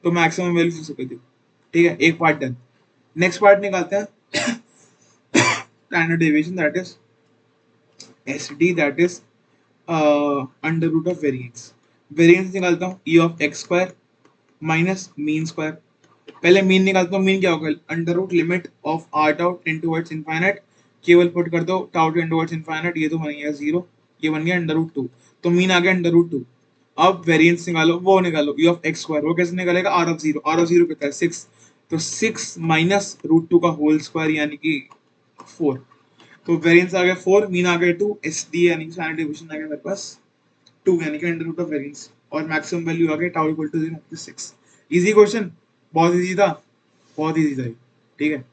तो मैक्सिमम वैल्यू 6 होती है, ठीक है। एक पार्ट डन। नेक्स्ट पार्ट निकालते हैं standard deviation that is SD, that is under root of variance. Variance निकालता हूँ E of X square minus mean square. पहले मीन निकालता हूँ, मीन क्या होगा, under root limit of R tau tend towards infinite, केवल पुट कर दो टाउ टेंड टुवर्ड्स इनफाइनाइट, ये तो बन गया 0, ये बन गया अंडर रूट 2। तो मीन आ गया अंडर रूट 2। अब वेरिएंस निकालो, वो निकालो ई ऑफ एक्स स्क्वायर, वो कैसे निकालेगा, R of zero, R of zero कितना है 6। तो 6 माइनस रूट 2 का होल स्क्वायर यानी कि 4। तो वेरिएंस आ गया 4, मीन आ गया 2, एस डी यानी कि स्टैंडर्ड डेविएशन आ गया मेरे पास 2, यानी कि अंडर रूट ऑफ वेरिएंस। और मैक्सिमम वैल्यू आ गया tau equal to 0 6। Easy question, बहुत इजी था, बहुत इजी था, ठीक है।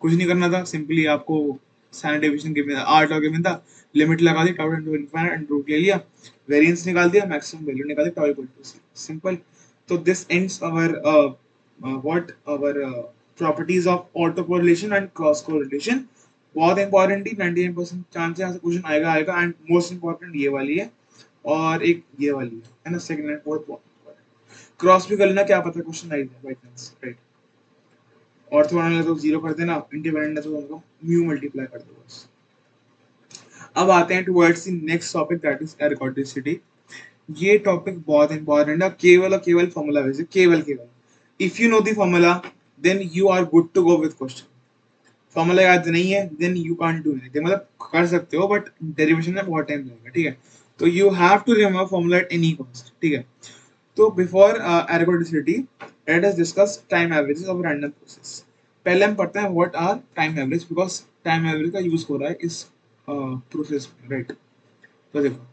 कुछ नहीं करना था, सिंपली आपको स्टैंडर्ड डेविएशन गिवन था, आर टाउ गिवन था, लिमिट लगा दी, tau into infinite and root ले लिया, वेरिएंस निकाल दिया, मैक्सिमम वैल्यू निकाल दी, टाउ इक्वल टू 0, सिंपल। तो this ends our what our properties of auto correlation and cross correlation. बहुत इंपॉर्टेंट थी, 99% चांस है क्वेश्चन आएगा आएगा। एंड मोस्ट इंपॉर्टेंट ये वाली है और एक ये वाली है ना, सेकंड एंड फोर्थ बहुत इंपॉर्टेंट। क्रॉस भी कर लेना, क्या पता क्वेश्चन आई जाए बाय चांस, राइट। ऑर्थोगोनल है तो जीरो कर देना, इंडिपेंडेंट है तो उनको म्यू मल्टीप्लाई कर दो बस। अब आते हैं towards the next topic that is ergodicity. ये टॉपिक बहुत इंपॉर्टेंट है, केवल और केवल फॉर्मूला बेसिस, केवल केवल if you know the formula then you are good to go with question. Formula याद नहीं है then you can't do anything, मतलब कर सकते हो बट डेरिवेशन में बहुत टाइम लगेगा, ठीक है। तो you have to remember formula at any cost, ठीक है। तो before ergodicity let us discuss time averages of random process. पहले हम पढ़ते हैं what are time average, because time average का यूज हो रहा है इस प्रोसेस में, राइट। तो देखो,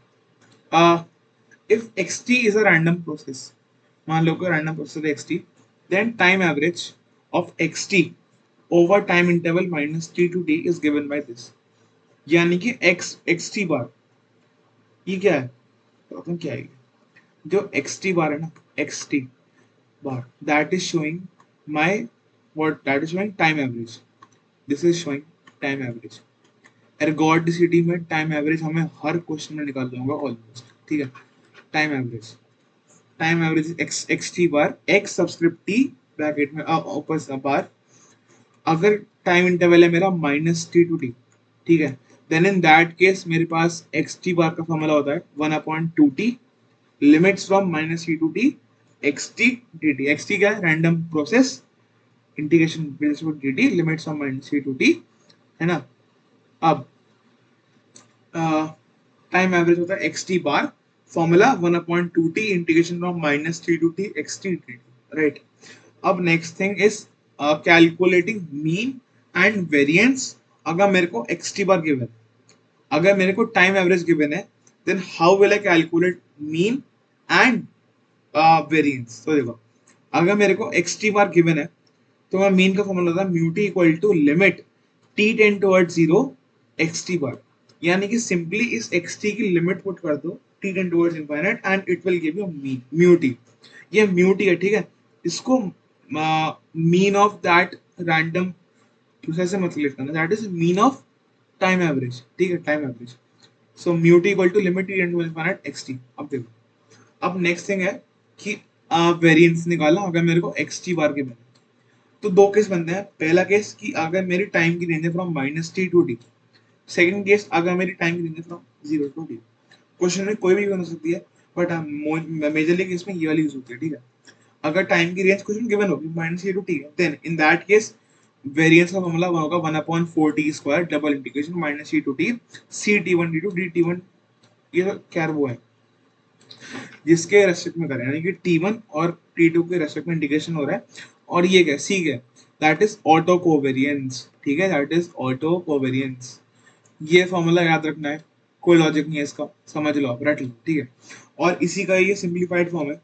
if xt is a random process, मान लो कोई random process है xt, then time average of xt over time interval minus t to t is given by this। यानी कि xt बार, ये क्या है, बताता हूँ क्या है ये। जो xt बार है ना, xt bar, that is showing my what, that is showing time average, this is showing time average। एर्गोडिसिटी में टाइम एवरेज हमें हर क्वेश्चन में निकाल दूंगा ऑलमोस्ट, ठीक है। Time average, time average x T बार, एक्स सब्सक्रिप्ट टी ब्रैकेट में ऊपर बार, अगर टाइम इंटरवल है मेरा माइनस टी टू टी, ठीक है, देन इन दैट केस मेरे पास एक्स टी बार का फॉर्मूला होता है 1/2t limits from minus T to T X T D T. X T क्या है, random process integration D T limits from minus T to T, है ना। अब टाइम एवरेज होता है X T bar, formula 1/2t integration from minus T to T X T D T, right. अब next thing is calculating mean and variance. अगर मेरे को x T बार given, अगर मेरे को टाइम एवरेज गिवन है, then how will I calculate mean and variance. तो देखो, अगर मेरे को एक्स टी बार गिवन है, तो मैं मीन का फॉर्मूला होता है mu T equal to limit T tend towards zero X T bar. यानी कि सिंपली इस एक्स टी की लिमिट पुट कर दो T tend towards infinite and it will give you mean, mu T. ये म्यू टी है, ठीक है। इसको mean of that random process से मत लिखना, that is mean of time average, ठीक है, time average. So mu T equal to limit T tend towards infinite x T. अब देखो, अब नेक्स्ट थिंग है कि वेरिएंस निकालना। अगर मेरे को एक्स टी बार के बने, तो दो केस बनते हैं। पहला केस कि अगर मेरी टाइम की रेंज है from minus T to T, second case अगर मेरी टाइम की रेंज है from zero to T. Question में कोई भी हो सकती है, बट मेजरली केस में ये वाली यूज होती है, ठीक है। अगर टाइम की रेंज क्वेश्चन गिवन होगी minus T to T, then in that case variance का फॉर्मूला होगा 1/4t square double integration minus T to T C T one T two D T one. ये क्या वो है जिसके रेस्पेक्ट में करें, यानी कि T1 और T2 के रेस्पेक्ट में इंटीग्रेशन हो रहा है। और ये क्या सी क्या, दैट इज ऑटो कोवेरियंस, ठीक है, दैट इज ऑटो कोवेरियंस। ये फॉर्मूला याद रखना है, कोई लॉजिक नहीं है इसका, समझ लो आप, रट लो, ठीक है। और इसी का ये सिंप्लीफाइड फॉर्म है।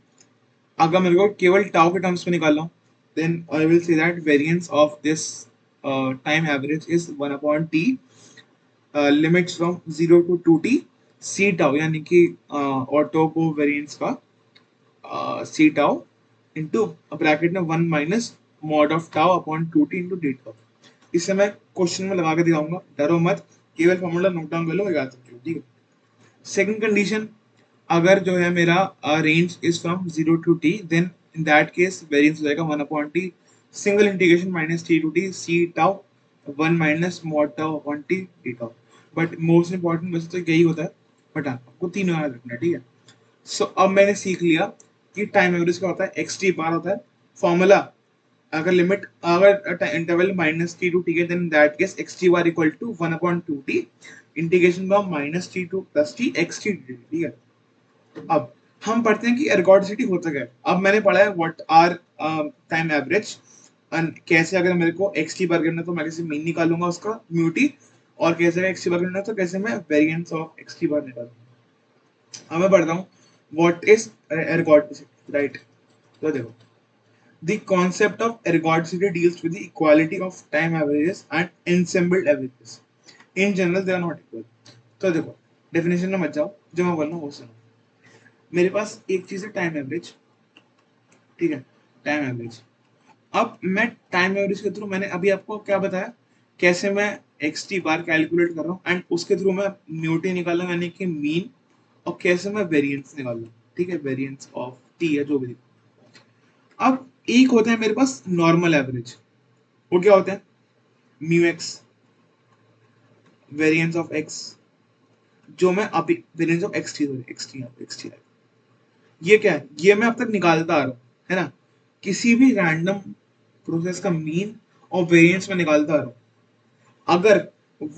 अगर मेरे को केवल टाउ के टर्म्स में निकालना हो, then I will say that variance of this time average is 1/t limits from zero to two T C tau, यानी कि ऑटो को वेरिएंस का सी टाउ इंटू ब्रैकेट में 1 minus mod of tau upon two T into D tau. इसे मैं question में लगा के दिखाऊंगा, डरो मत, केवल फॉर्मूला नोट डाउन कर लो, याद रखियो, ठीक है। सेकंड कंडीशन, अगर जो है मेरा range is from zero to T, then in that case variance हो जाएगा 1/t single integration minus T to T C tau 1 minus mod tau upon T D tau. But most important वैसे तो यही होता है, बट आपको तीनों याद रखना है, ठीक है। सो अब मैंने सीख लिया कि टाइम एवरेज क्या होता है, एक्स टी बार होता है फॉर्मूला। अगर लिमिट, अगर interval minus T to T है, then that case X T bar equal to 1/2t integration from minus T to plus T X T D, ठीक है। अब हम पढ़ते हैं कि एर्गोडिसिटी होता क्या है। अब मैंने पढ़ा है व्हाट आर टाइम एवरेज, कैसे अगर मेरे को एक्स टी बार करना है तो मैं कैसे मीन निकालूंगा उसका म्यू टी, और कैसे एक्स टी बार करना है तो कैसे मैं वेरिएंस ऑफ एक्स टी बार निकालूंगा। अब मैं पढ़ता हूँ व्हाट इज एर्गोडिसिटी, राइट। तो देखो, the concept of ergodicity deals with the equality of time averages and ensembled averages. In general, they are not equal. तो देखो, डेफिनेशन में मत जाओ, जो मैं बोल रहा हूँ वो सुनो। मेरे पास एक चीज है टाइम एवरेज, ठीक है, टाइम एवरेज। अब मैं टाइम एवरेज के थ्रू, मैंने अभी आपको क्या बताया, कैसे मैं एक्स टी बार कैलकुलेट कर रहा हूँ एंड उसके थ्रू मैं म्यू टी निकाल रहा हूँ, यानी कि मीन, और कैसे मैं वेरिएंस निकाल रहा हूँ, ठीक है, वेरिएंस ऑफ टी है जो भी। अब एक होता है मेरे पास नॉर्मल एवरेज, वो क्या होता है, mu x variance of x, जो मैं अभी variance of X T, X T, ये क्या है, ये मैं अब तक निकालता आ रहा हूँ, है ना। किसी भी रैंडम प्रोसेस का मीन और वेरिएंस में निकालता आ रहा हूँ। अगर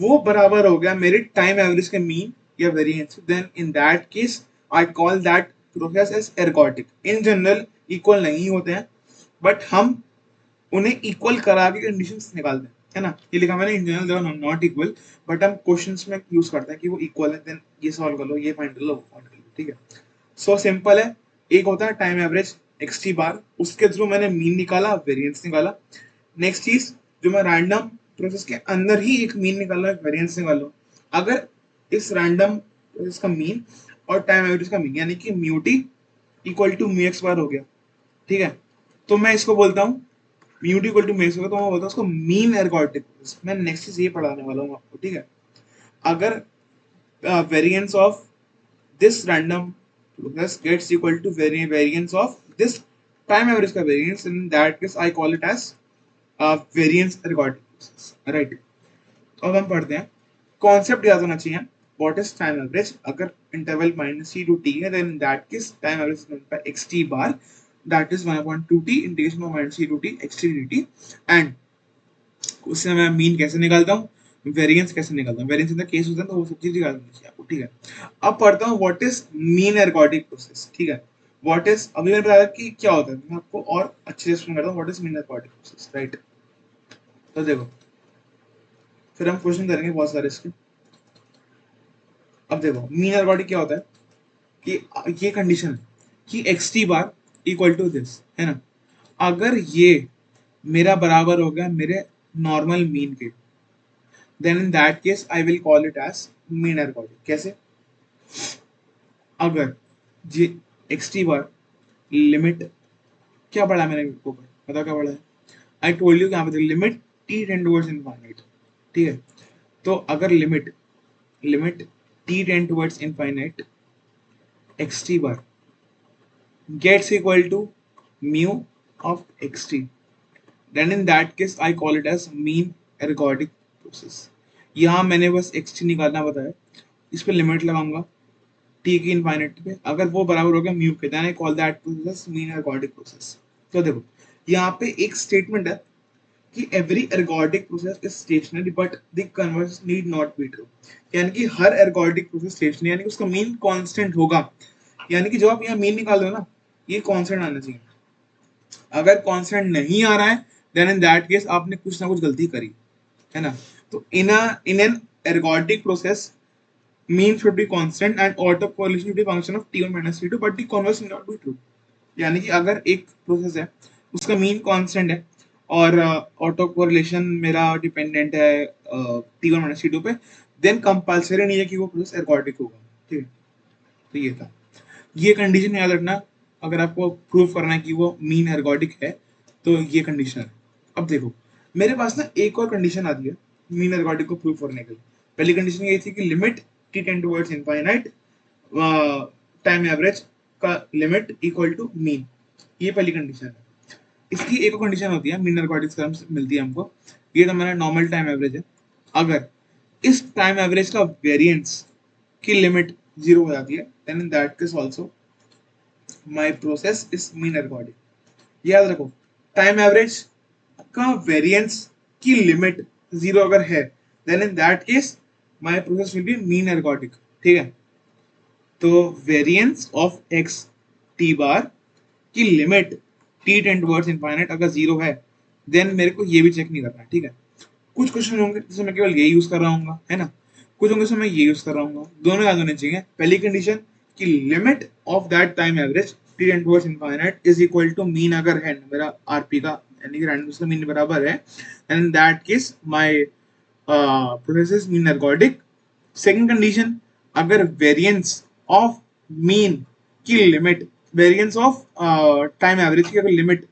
वो बराबर हो गया मेरे टाइम एवरेज के मीन या variance, then in that case I call that process as ergodic. In general equal नहीं होते हैं, बट हम उन्हें इक्वल करा के कंडीशंस निकालते हैं, है ना। ये लिखा मैंने in general they are not equal, but हम क्वेश्चंस में यूज करते हैं कि वो इक्वल है, देन ये सॉल्व कर लो, ये फाइंड कर लो, वो फाइंड कर लो, ठीक है। सो सिंपल है। एक होता है टाइम एवरेज एक्स टी बार, उसके थ्रू मैंने मीन निकाला, वेरिएंस निकाला। नेक्स्ट चीज, जो मैं रैंडम प्रोसेस के अंदर ही एक मीन निकाल रहा हूँ, एक वेरिएंस निकाल रहा हूँ। अगर इस रैंडम प्रोसेस का मीन और टाइम एवरेज का मीन यानी कि mu T equal to mu X bar हो गया, ठीक है, तो मैं इसको बोलता हूँ mu T equal to mu X होगा, तो मैं बोलता हूँ उसको मीन एर्गोडिक प्रोसेस। मैं नेक्स्ट चीज ये पढ़ाने वाला हूँ आपको, ठीक है। अगर variance of this random process gets equal to variance of this time average का variance, in that case I call it as variance ergodic process, right। तो अब हम पढ़ते हैं, कॉन्सेप्ट याद होना चाहिए, व्हाट इज टाइम एवरेज। अगर interval minus T to T है, then that case time average by X T bar, that is 1/2t integration of minus T to T X T D T. And उससे मैं mean कैसे निकालता हूँ, variance कैसे निकालता हूँ, वेरिएंस इन द केस होता है तो वो सब चीज निकालनी चाहिए आपको, ठीक है। अब पढ़ता हूँ what is mean ergodic process, ठीक है। व्हाट इज, अभी मैंने बताया कि क्या होता है, मैं आपको और अच्छे से एक्सप्लेन करता हूँ what is mean ergodic process, right. तो देखो, फिर हम क्वेश्चन करेंगे बहुत सारे इसके। अब देखो मीन एर्गोडिक क्या होता है कि ये कंडीशन है कि X T bar equal to this, है ना। अगर ये मेरा बराबर हो गया मेरे नॉर्मल मीन के, then in that case I will call it as mean ergodic। कैसे, अगर जी एक्स टी बार लिमिट, क्या पढ़ा है मैंने ऊपर, पता क्या पढ़ा है, आई टोल्ड यू, क्या पता limit T tend towards infinite, ठीक है। तो अगर limit limit T tend towards infinite x T bar gets equal to mu of xt, then in that case I call it as mean ergodic process। यहाँ मैंने बस xt निकालना बताया, इस पे लिमिट लगाऊंगा टी की इनफाइनाइट पे, अगर वो बराबर हो गया म्यू के, then I call that process mean ergodic process. तो देखो यहाँ पे एक स्टेटमेंट है कि every ergodic process is stationary but the converse need not be true, यानी कि हर एर्गोडिक प्रोसेस स्टेशनरी यानी कि उसका मीन कांस्टेंट होगा, यानी कि जब आप यहाँ मीन निकाल दो ना, ये कांस्टेंट आना चाहिए। अगर कांस्टेंट नहीं आ रहा है, देन इन दैट केस आपने कुछ ना कुछ गलती करी, है ना। तो in an ergodic process mean should be constant and auto correlation should be function of t1 minus t2 but the converse will not be true। यानी कि अगर एक प्रोसेस है उसका मीन कांस्टेंट है और ऑटो कोरिलेशन मेरा डिपेंडेंट है t1 माइनस t2 पे, देन कंपल्सरी नहीं है कि वो प्रोसेस एर्गोडिक होगा, ठीक है। तो ये था, ये कंडीशन याद रखना, अगर आपको प्रूव करना है कि वो मीन एर्गोडिक है तो ये कंडीशन है। अब देखो मेरे पास ना एक और कंडीशन आती है मीन एर्गोडिक को प्रूव करने के लिए। पहली कंडीशन ये थी कि limit T tend towards infinite time average का लिमिट इक्वल टू मीन, ये पहली कंडीशन है। इसकी एक और कंडीशन होती है मीन एर्गोडिक टर्म्स मिलती है हमको, ये तो मेरा नॉर्मल टाइम एवरेज है, अगर इस टाइम एवरेज का वेरिएंस की लिमिट जीरो हो जाती है, then in that case also my process is mean ergodic. याद रखो टाइम एवरेज का वेरिएंस की लिमिट जीरो अगर है, then in that case my process will be mean ergodic, ठीक है। तो variance of X T bar की limit T tend towards infinite अगर जीरो है, देन मेरे को ये भी चेक नहीं करना है, ठीक है। कुछ क्वेश्चन होंगे जिसमें मैं केवल ये यूज कर रहा हूँ, है ना, कुछ होंगे जिसमें मैं ये यूज कर रहा हूँ, दोनों याद होने चाहिए। पहली कंडीशन कि limit of that time average T tend towards infinite is equal to mean अगर है मेरा आरपी का, यानी कि रैंडम का मीन बराबर है, and in that case my process is mean ergodic. Second condition, अगर वेरिएंस ऑफ मीन की limit, variance of time average की अगर लिमिट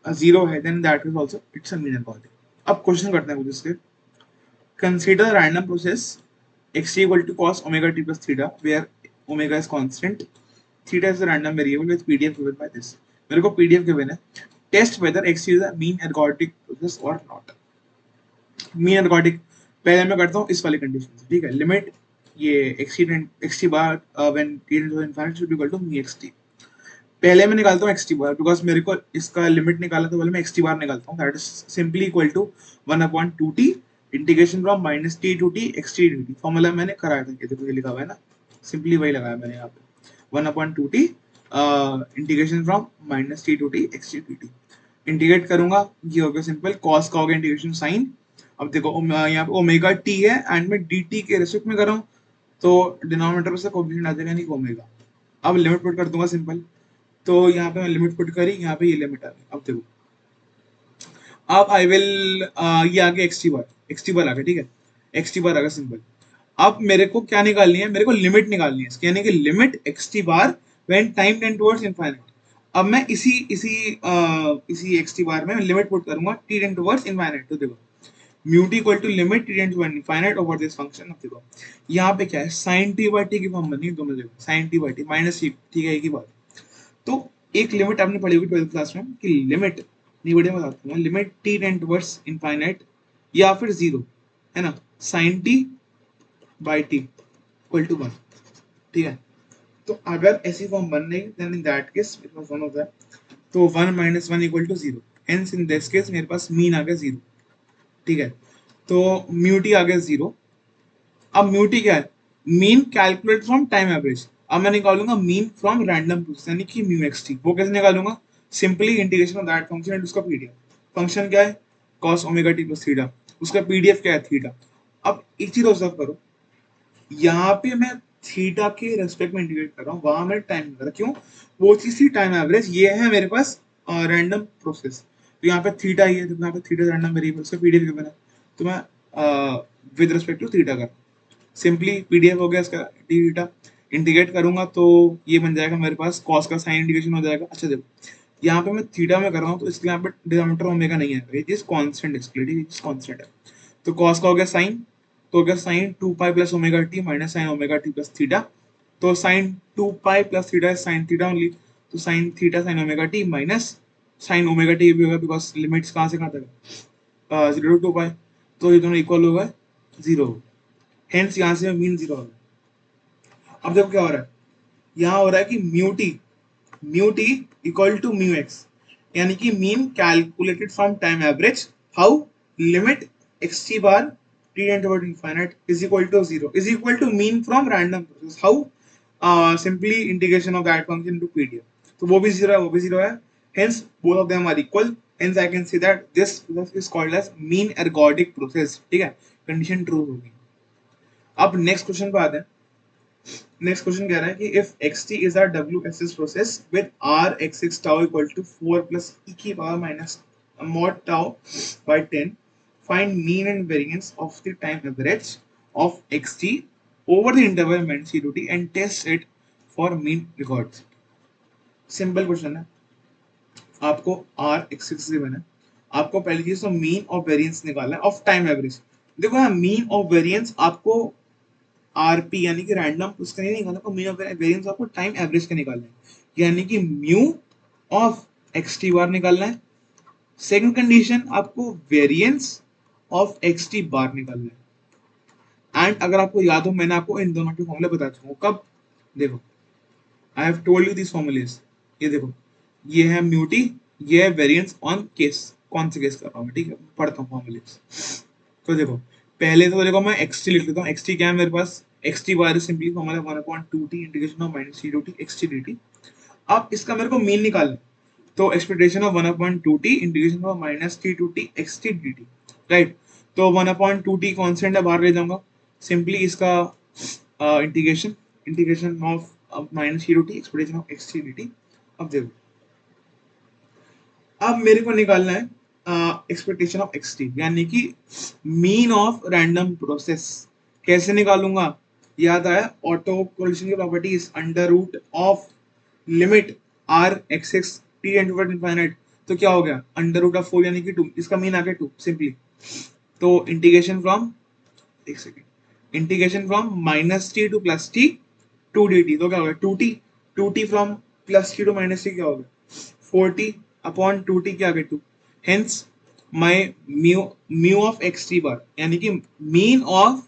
जीरो है, then that is also its a mean ergodic. अब question करते हैं कुछ इसके। Consider random process xt equal to cos omega t plus theta where omega is constant, theta is a random variable with pdf given by this। मेरे को pdf given है, test whether xt is a mean ergodic process or not। Mean ergodic पहले मैं करता हूँ इस वाली condition से, ठीक है। लिमिट ये xt bar when t tends to infinity should be equal to mean xt। पहले मैं निकालता हूँ xt बार बिकॉज मेरे को इसका लिमिट निकालना, तो पहले मैं xt बार निकालता हूँ, that is simply equal to 1/2t integration from minus T to T XT D T. Formula मैंने कराया था, ये देखो ये लिखा हुआ है ना, सिंपली वही लगाया मैंने यहाँ पे 1/2t integration from minus T to T XT D T. Integrate करूंगा, ये हो गया सिंपल, कॉस का हो गया इंटीग्रेशन साइन। अब देखो यहाँ पे ओमेगा टी है एंड मैं डी टी के रेस्पेक्ट में कर रहा हूँ, तो डिनोमिनेटर में से कोएफिशिएंट आ जाएगा यानी ओमेगा। अब लिमिट पुट कर दूंगा सिंपल, तो यहाँ पे मैं लिमिट पुट करी, यहाँ पे ये लिमिट आ गई। अब देखो, अब आई विल ये आ गया एक्स टी बार आ गया, ठीक है, एक्स टी बार आ गया सिंपल। अब मेरे को क्या निकालनी है, मेरे को लिमिट निकालनी है इसकी, यानी कि limit X T bar when time tend towards infinite. अब मैं इसी एक्स टी बार में लिमिट पुट करूंगा टी टेंड टुवर्ड्स इनफाइनाइट। तो देखो mu T equal to limit T tend to infinite over this function. अब देखो यहाँ पे क्या है, साइन टी बाई टी की फॉर्म बनी है दोनों जगह, sine T by T minus T, ठीक है, एक ही बात। तो एक लिमिट आपने पढ़ी होगी 12th क्लास में कि लिमिट, नहीं बढ़िया बताता हूँ, limit T tend towards infinite या फिर जीरो, है ना, sine T by T equal to 1, ठीक है। तो अगर ऐसी फॉर्म बन रही then in that case it was one of that, तो 1 minus 1 equal to 0, hence in this case मेरे पास मीन आ गया 0, ठीक है। तो म्यू टी आ गया 0। अब म्यू टी क्या है, mean calculate from time average. अब मैं निकालूंगा मीन फ्रॉम रैंडम प्रोसेस यानी कि म्यू एक्स टी। वो कैसे निकालूंगा, simply integration of that function and उसका पीडीएफ। फंक्शन क्या है, cos omega T plus theta, उसका पीडीएफ क्या है, थीटा। अब एक चीज ऑब्जर्व करो, यहाँ पे मैं थीटा के रेस्पेक्ट में इंटीग्रेट कर रहा हूँ, वहां मैं टाइम कर रहा, क्यों, वो चीज थी टाइम एवरेज, ये है मेरे पास रैंडम प्रोसेस। तो यहाँ पे थीटा ही है, तो यहाँ पे थीटा रैंडम वेरिएबल, उसका पीडीएफ गिवन है, तो मैं विद रिस्पेक्ट टू थीटा कर, सिंपली पीडीएफ हो गया इसका डी थीटा। इंटीग्रेट करूंगा तो ये बन जाएगा मेरे पास कॉस का साइन इंटीग्रेशन हो जाएगा। अच्छा देखो यहाँ पे मैं थीटा में कर रहा हूँ, तो इसलिए यहाँ पे डिनोमिनेटर ओमेगा नहीं है, ये चीज कांस्टेंट है, इसके लिए ये चीज कांस्टेंट है। तो कॉस का हो गया साइन, तो हो गया sine 2 pi plus omega T minus sine omega T plus theta. तो sine 2 pi plus theta is sine theta only, तो sine theta sine omega T minus sine omega T भी होगा, बिकॉज लिमिट्स कहाँ से कहाँ तक, 0 टू 2 पाई, तो ये दोनों इक्वल होगा 0, हेंस यहाँ से मीन 0 होगा। अब देखो क्या हो रहा है, यहाँ हो रहा है कि mu T equal to mu X, यानी कि mean calculated from time average, how, limit X T bar T tend toward infinite is equal to 0 is equal to mean from random process, how, simply integration of that function to PDF. तो वो भी 0 है, वो भी 0 है, hence both of them are equal, hence I can see that this process is called as mean ergodic process, ठीक है, condition true होगी। अब नेक्स्ट क्वेश्चन पे आते हैं। नेक्स्ट क्वेश्चन कह रहा है कि if xt is R WSS process with r x6 tau equal to 4 plus e की power minus mod tau by 10, find mean and variance of the time average of xt over the interval minus t and test it for mean records। Simple question है, आपको r x6 given है, आपको पहली चीज तो mean और variance निकालना है ऑफ टाइम एवरेज। देखो यहाँ मीन और वेरिएंस आपको आरपी यानी कि रैंडम उसका नहीं निकालना, आपको मीन ऑफ वेरिएंस आपको टाइम एवरेज का निकालना है, यानी कि म्यू ऑफ एक्स टी बार निकालना है। सेकंड कंडीशन, आपको वेरिएंस ऑफ एक्स टी बार निकालना है। एंड अगर आपको याद हो, मैंने आपको इन दोनों के फॉर्मूले बता चुका हूँ, कब, देखो I have told you this formulas, ये देखो, ये है म्यू टी, ये है वेरिएंस ऑन केस, कौन से केस कर रहा हूँ, ठीक है, पढ़ता हूँ फॉर्मूलेस। तो देखो पहले तो देखो मैं एक्स टी लिख लेता हूँ, एक्स टी क्या है मेरे पास, X T bar simply formula 1/2t integration of minus T to T X T D T. अब इसका मेरे को मीन निकालना है, तो expectation of 1/2t integration of minus T to T X T D T, right. तो 1/2t constant है, बाहर ले जाऊंगा, सिंपली इसका integration, integration of minus T to T expectation of X T D T. अब देखो, अब मेरे को निकालना है एक्सपेक्टेशन ऑफ एक्स टी, यानी कि मीन ऑफ रैंडम प्रोसेस। कैसे निकालूंगा, याद आया ऑटो कोरिलेशन की properties, under root of limit R X X T end to infinite, तो क्या हो गया अंडर रूट ऑफ 4 यानी कि 2, इसका मीन आ गया 2 सिंपली। तो इंटीग्रेशन फ्रॉम, एक second, integration from minus T to plus T two D T, तो क्या हो गया 2t, 2t from plus T to minus T क्या हो गया 4t अपॉन 2t क्या आ गया 2, hence my mu of X T bar यानी कि mean of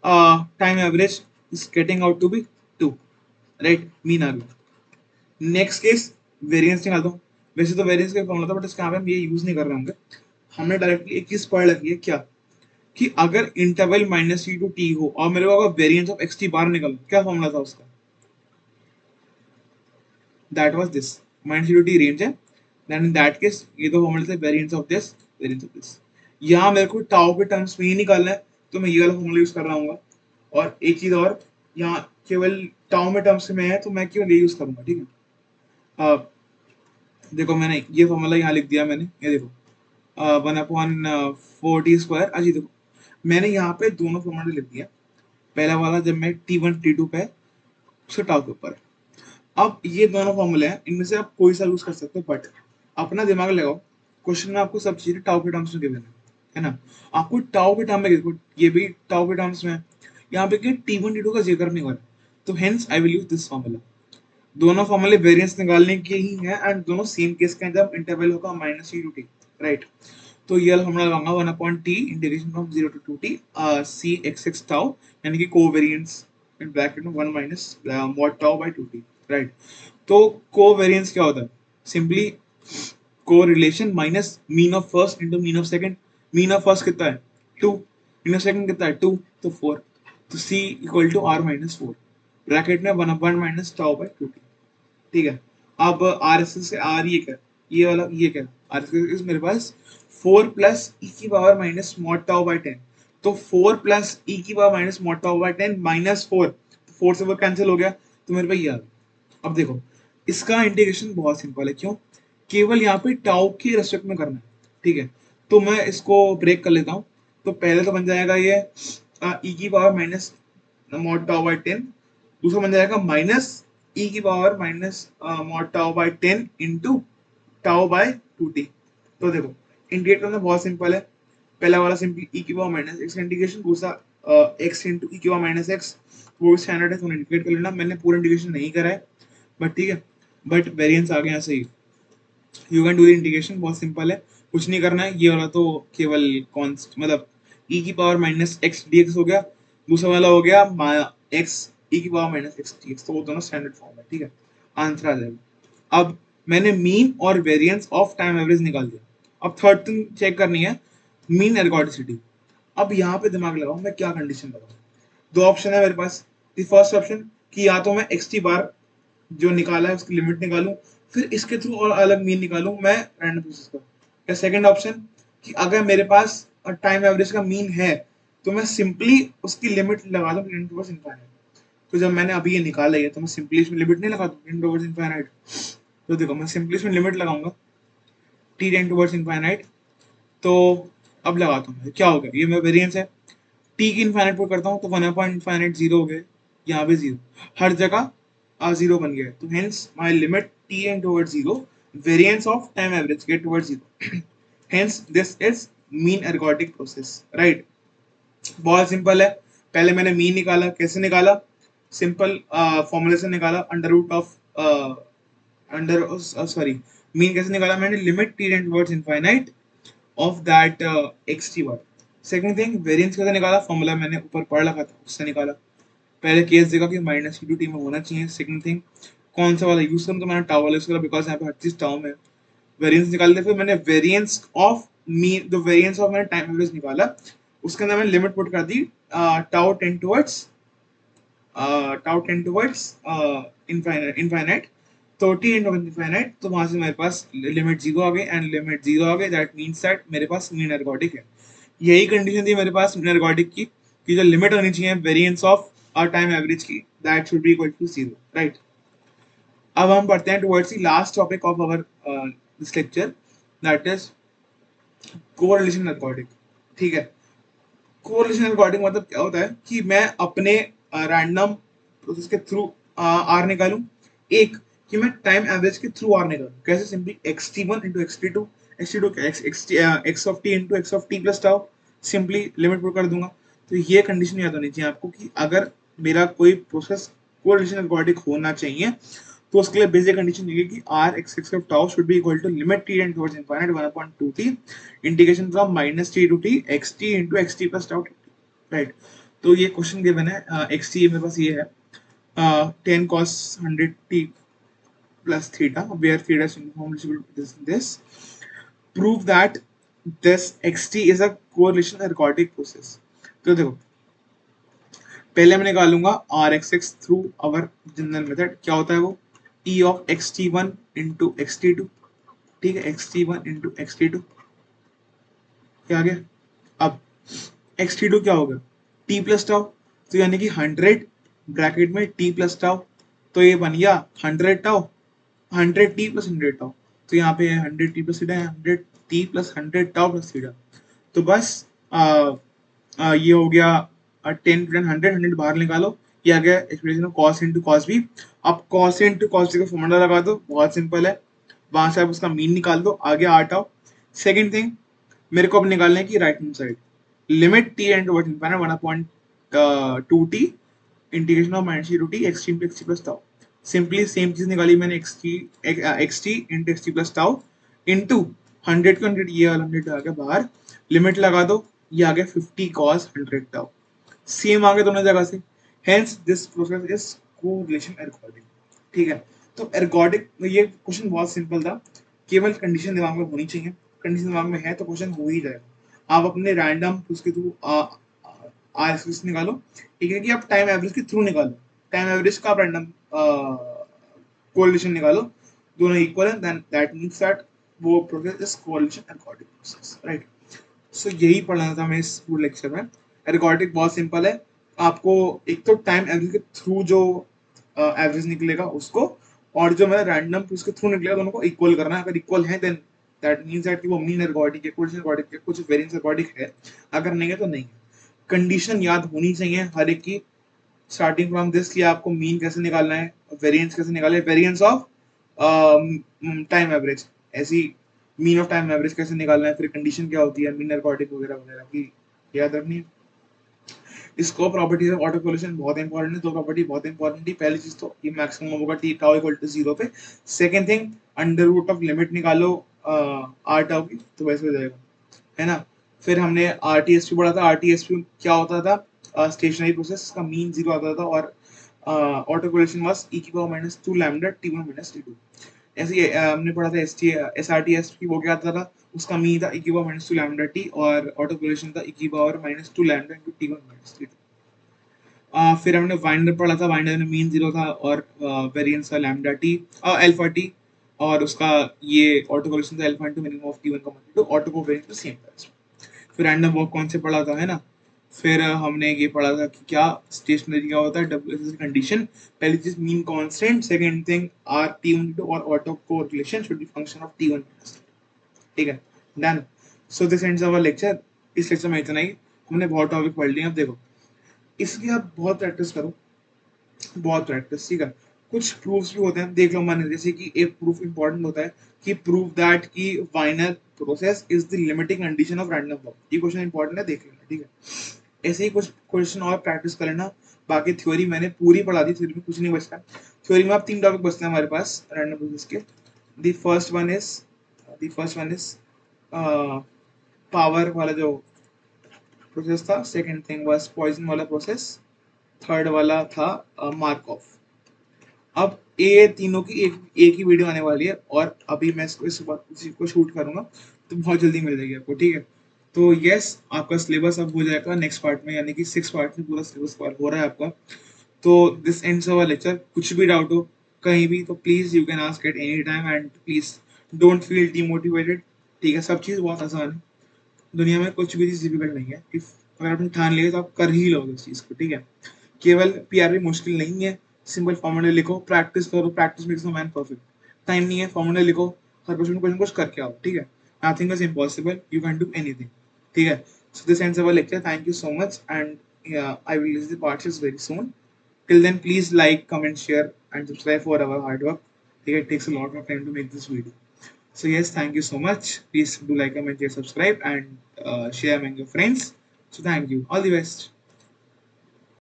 time average is getting out to be 2, right, mean आ गया। नेक्स्ट केस, वेरिएंस निकाल दो, वैसे तो वेरिएंस का फॉर्मूला था बट इसका हम ये यूज नहीं कर रहे होंगे, हमने डायरेक्टली एक चीज पढ़ रखी है क्या, कि अगर interval minus T to T हो और मेरे को अगर वेरिएंस ऑफ एक्स टी बाहर निकल, क्या फॉर्मूला था उसका, that was this, minus T to T range है, देन इन दैट केस ये तो फॉर्मूला थे variance of this, variance of this. यहाँ मेरे को टाउ के टर्म्स में ही निकालना है, तो मैं ये वाला फॉर्मूला यूज कर रहा हूँ। और एक चीज और, यहाँ केवल टाउ में टर्म्स में है तो मैं केवल ये यूज करूंगा, ठीक है। देखो मैंने ये फॉर्मूला यहाँ लिख दिया मैंने, ये देखो 1/4t²। अजी देखो मैंने यहाँ पे दोनों फॉर्मूला लिख दिया। पहला वाला जब मैं T1 T2 पे है, उसके टाउ के ऊपर है। अब ये दोनों फॉर्मूले हैं, इनमें से आप कोई सा यूज कर सकते हो, बट अपना दिमाग लगाओ। क्वेश्चन में आपको सब चीजें टाउ के टर्म्स में गिवन है ना। आपको टाउ के टर्म में देखो, ये भी टाउ के टर्म्स में है। यहाँ पे T1 T2 का जिक्र नहीं हो रहा, तो hence I will use this formula. दोनों फॉर्मूले वेरिएंस निकालने के ही हैं एंड दोनों सेम केस के अंदर इंटरवल होगा -t to t, राइट। तो ये फॉर्मूला लगाऊंगा 1/t integration from 0 to 2t c x tau, यानी कि कोवेरिएंस इन ब्रैकेट में 1 minus mod tau by 2t, right. तो कोवेरिएंस क्या होता है? Simply correlation minus mean of first into mean of second. Mean of first कितना है 2, mean of second कितना है 2, तो 4। तो c equal to r-4 bracket में 1/1 माइनस टाउ बाय 2t, ठीक है। अब आर एस से आर ये क्या, ये वाला ये क्या, आर एस मेरे पास 4 प्लस ई की power minus mod tau by 10। तो 4 प्लस ई की power minus mod tau by 10 minus 4, 4 से वो कैंसिल हो गया, तो मेरे पास ये आ गया। अब देखो इसका इंटीग्रेशन बहुत सिंपल है, क्यों? केवल यहाँ पे टाउ के रेस्पेक्ट में करना है, ठीक है। तो मैं इसको ब्रेक कर लेता हूँ। तो पहले तो बन जाएगा ये ई की power minus mod tau by 10, दूसरा बन जाएगा माइनस ई की power minus mod tau by 10 into tau by 2t। तो देखो इंटीग्रेट करना बहुत सिंपल है। पहला वाला सिंपली ई की पावर माइनस एक्स इंटीग्रेशन, दूसरा एक्स इंटू ई की पावर माइनस एक्स, वो स्टैंडर्ड है तो इंटीग्रेट कर लेना। मैंने पूरा इंटीग्रेशन नहीं करा है, बट ठीक है, बट वेरिएंस आ गया यहाँ से ही। You can do the integration, बहुत सिंपल है, कुछ नहीं करना है। ये वाला तो केवल कॉन्स्ट मतलब ई की power minus x D x हो गया, दूसरा वाला हो गया एक्स ई की power minus x D X, तो वो दोनों स्टैंडर्ड फॉर्म है, ठीक है। आंसर आ जाएगा। अब मैंने मीन और वेरिएंस ऑफ टाइम एवरेज निकाल दिया। अब थर्ड थिंग चेक करनी है, मीन एर्गोडिसिटी। अब यहाँ पे दिमाग लगाओ, मैं क्या कंडीशन लगाऊं। दो ऑप्शन है मेरे पास। फर्स्ट ऑप्शन कि या तो मैं एक्स टी बार जो निकाला है उसकी लिमिट निकालूं, फिर इसके थ्रू और अलग मीन निकालूं मैं रैंडम प्रोसेस का। या सेकंड ऑप्शन कि अगर मेरे पास टाइम एवरेज का मीन है तो मैं सिंपली उसकी लिमिट लगा दूं टेन टुवर्ड्स इनफाइनाइट। तो जब मैंने अभी ये निकाला है तो मैं सिंपली इसमें लिमिट नहीं लगा दूं टेन टुवर्ड्स इनफाइनाइट। तो देखो मैं सिंपली इसमें लिमिट लगाऊंगा टी टेन टुवर्ड्स इनफाइनाइट। तो अब लगाता हूँ, क्या हो गया, ये मेरा वेरिएंस है। टी की इनफाइनाइट पुट करता हूँ तो 1/इनफाइनाइट 0 हो गए, यहाँ पे 0, हर जगह 0 बन गया है। तो hence my limit T and towards 0, variance of time average get towards 0। Hence this is mean ergodic process, right. बहुत सिंपल है। पहले मैंने मीन निकाला, कैसे निकाला? सिंपल फॉर्मूले से निकाला, under root of under sorry mean कैसे निकाला मैंने? Limit T and towards infinite of that X T word. Second thing variance कैसे निकाला? फॉर्मूला मैंने ऊपर पढ़ रखा था, उससे निकाला। पहले केस देखा कि माइनस टी टू टी में होना चाहिए। सेकंड थिंग कौन सा वाला यूज करूँ, तो मैंने टाउ वाला यूज करा बिकॉज यहाँ पे हर चीज टाउ में। वेरिएंस निकाल दिया, फिर मैंने variance of mean the variance of मैंने टाइम एवरेज निकाला, उसके अंदर मैंने लिमिट पुट कर दी टाउ टेन टुवर्ड्स इनफाइनाइट। तो टी एंड इनफाइनाइट, तो वहां से मेरे पास लिमिट 0 आ गई एंड लिमिट 0 आ गई, दैट मींस दैट मेरे पास मीन एर्गोडिक है। यही कंडीशन थी मेरे पास मीन एर्गोडिक की, कि जो लिमिट होनी चाहिए वेरिएंस ऑफ टाइम एवरेज की, that should be equal to 0, right. अब हम पढ़ते हैं towards the last topic of our this lecture, that is correlation ergodic, ठीक है। कोरिलेशन एर्गोडिक मतलब क्या होता है कि मैं अपने रैंडम प्रोसेस के थ्रू आर निकालूं, एक कि मैं टाइम एवरेज के थ्रू आर निकालूं। कैसे? Simply X T one into X T two, X T two X of T into X of T plus tau, simply limit put कर दूंगा। तो ये कंडीशन याद होनी चाहिए आपको कि अगर मेरा कोई प्रोसेस कोरिलेशन एर्गोडिक होना चाहिए तो उसके लिए बेसिक कंडीशन ये है कि R X X of tau should be equal to limit T and towards infinite 1/2t integration from minus T to T X T into X T plus tau, right. तो ये question given है, X T मेरे पास ये है 10 cos 100t plus theta, where theta is uniformly this. Prove that this xt is a correlation ergodic process. तो देखो पहले मैं निकालूंगा R X X through our general method, क्या होता है वो? E of X T one into X T two ठीक है, xt1 इंटू xt2, क्या आ गया? अब xt2 क्या होगा? t प्लस टाउ, तो यानी कि 100 ब्रैकेट में t प्लस टाउ, तो ये बन गया 100 टाउ, 100t प्लस 100 टाउ, तो यहाँ पे 100t प्लस थीटा है, 100t plus 100 tau plus theta. तो बस ये हो गया 10 100 बाहर निकालो, ये आ गया expression of cos into cos B. अब कॉस इंटू कॉस बी का फॉर्मूला लगा दो, बहुत सिंपल है, वहां से आप उसका मीन निकाल दो, आ गया 8 आओ। सेकेंड थिंग मेरे को अब निकालना है कि right hand side limit T and what infinite 1/2t integration of minus T to T X T into X T plus tau. Simply same चीज निकाली मैंने, X T into X T plus tau into 100 का 100, ये वाला 100 आ गया बाहर, limit लगा दो, ये आ गया 50 cos 100 टाउ, सेम आ गया दोनों जगह से, hence this process is correlation ergodic. ठीक है, तो एर्गोडिक, ये क्वेश्चन बहुत सिंपल था, केवल कंडीशन दिमाग में होनी चाहिए, कंडीशन दिमाग में है तो क्वेश्चन हो ही जाएगा। आप अपने रैंडम उसके थ्रू आर एक्स निकालो, ठीक है, कि आप टाइम एवरेज के थ्रू निकालो, टाइम एवरेज का आप रैंडम कोरिलेशन निकालो, दोनों इक्वल है, देन दैट मींस दैट वो process is correlation ergodic process, right. So यही पढ़ना था मैं इस पूरे लेक्चर में। एर्गोडिक बहुत सिंपल है, आपको एक तो टाइम एवरेज के थ्रू जो एवरेज निकलेगा उसको, और जो मेरा रैंडम उसके थ्रू निकलेगा, दोनों को इक्वल करना है, अगर इक्वल है देन दैट मींस दैट कि वो मीन एर्गोडिक है, कुछ एर्गोडिक है, कुछ वेरिएंस एर्गोडिक है, अगर नहीं है तो नहीं है। कंडीशन याद होनी चाहिए हर एक की, स्टार्टिंग फ्रॉम दिस कि आपको मीन कैसे निकालना है, वेरिएंस कैसे निकालना है, वेरिएंस ऑफ टाइम एवरेज, ऐसी मीन ऑफ टाइम एवरेज कैसे निकालना है, फिर कंडीशन क्या होती है, मीन एर्गोडिक वगैरह वगैरह की याद रखनी है। इसको प्रॉपर्टीज ऑफ ऑटो कोलिशन बहुत इंपॉर्टेंट है, दो प्रॉपर्टी बहुत इंपॉर्टेंट है। पहली चीज तो ये मैक्सिमम होगा टी टाउ इक्वल टू 0 पे। Second thing under root of limit निकालो आर टाउ की, तो वैसे हो जाएगा, है ना। फिर हमने आरटीएसपी पढ़ा था, आरटीएसपी क्या होता था, स्टेशनरी प्रोसेस का मीन 0 आता था, और ऑटो कोलिशन वाज e की power minus 2 lambda t1 minus t2। ऐसे ही हमने पढ़ा था एसआरटीएसपी, वो क्या आता था, उसका मीन था e की पावर माइनस 2 लैम्डा t, और ऑटो कोलिशन था e की power minus 2 lambda into t1 minus t2। फिर हमने वाइंडर पढ़ा था, वाइंडर में मीन 0 था, और वेरिएंस था लैम्डा टी, अल्फा टी, और उसका ये ऑटो कोलिशन था alpha into minimum of t1 का मतलब ऑटो कोवेरिएंस तो सेम था इसमें। फिर रैंडम वॉक कौन से पढ़ा था, है ना। फिर हमने ये पढ़ा था कि क्या स्टेशनरी क्या होता है, डब्ल्यू कंडीशन, पहली चीज mean constant, second thing R टी1 और auto correlation should be function of टी1। ठीक है, done. So this ends our lecture. इस लेक्चर में इतना ही, हमने बहुत टॉपिक पढ़ लिए। अब देखो, इसकी आप बहुत प्रैक्टिस करो, बहुत प्रैक्टिस, ठीक है। कुछ प्रूफ्स भी होते हैं, देख लो मैंने, जैसे कि एक प्रूफ इंपॉर्टेंट होता है कि प्रूव दैट की Wiener process is the limiting condition of random walk, ये क्वेश्चन इंपॉर्टेंट है, देख लेना, ठीक है। ऐसे ही कुछ क्वेश्चन और प्रैक्टिस कर लेना। बाकी थ्योरी मैंने पूरी पढ़ा दी, थ्योरी में कुछ नहीं बचता। थ्योरी में अब 3 टॉपिक बचते हैं हमारे पास रैंडम प्रोसेस के। The first one is power वाला जो प्रोसेस था, सेकंड थिंग वाज पॉइजन वाला प्रोसेस, थर्ड वाला था मार्कऑफ। अब ये तीनों की एक ही वीडियो आने वाली है, और अभी मैं इसी को शूट करूंगा, तो बहुत जल्दी मिल जाएगी आपको, ठीक है। तो यस, आपका सिलेबस अब हो जाएगा नेक्स्ट पार्ट में, यानी कि 6 पार्ट में पूरा सिलेबस कवर हो रहा है आपका। तो दिस एंड्स अवर लेक्चर। कुछ भी डाउट हो कहीं भी, तो please you can ask at any time, and please don't feel demotivated, ठीक है। सब चीज़ बहुत आसान है, दुनिया में कुछ भी चीज़ डिफिकल्ट नहीं है। इफ अगर आपने ठान लिया तो आप कर ही लोगे उस चीज़ को, ठीक है। केवल पीआरबी मुश्किल नहीं है, सिंपल फॉर्मूले लिखो, प्रैक्टिस करो, practice makes a man perfect. Time नहीं है, फॉर्मूले लिखो, हर क्वेश्चन कुछ कुछ करके आओ, ठीक है। Nothing is impossible, you can do anything, ठीक है। सो this ends our lecture, thank you so much, and I will release the parts very soon. Till then, please like, comment, share, and subscribe for our hard work. Okay, it takes a lot of time to make this video. So yes, thank you so much. Please do like, comment, share, subscribe, and share among your friends. So thank you. All the best.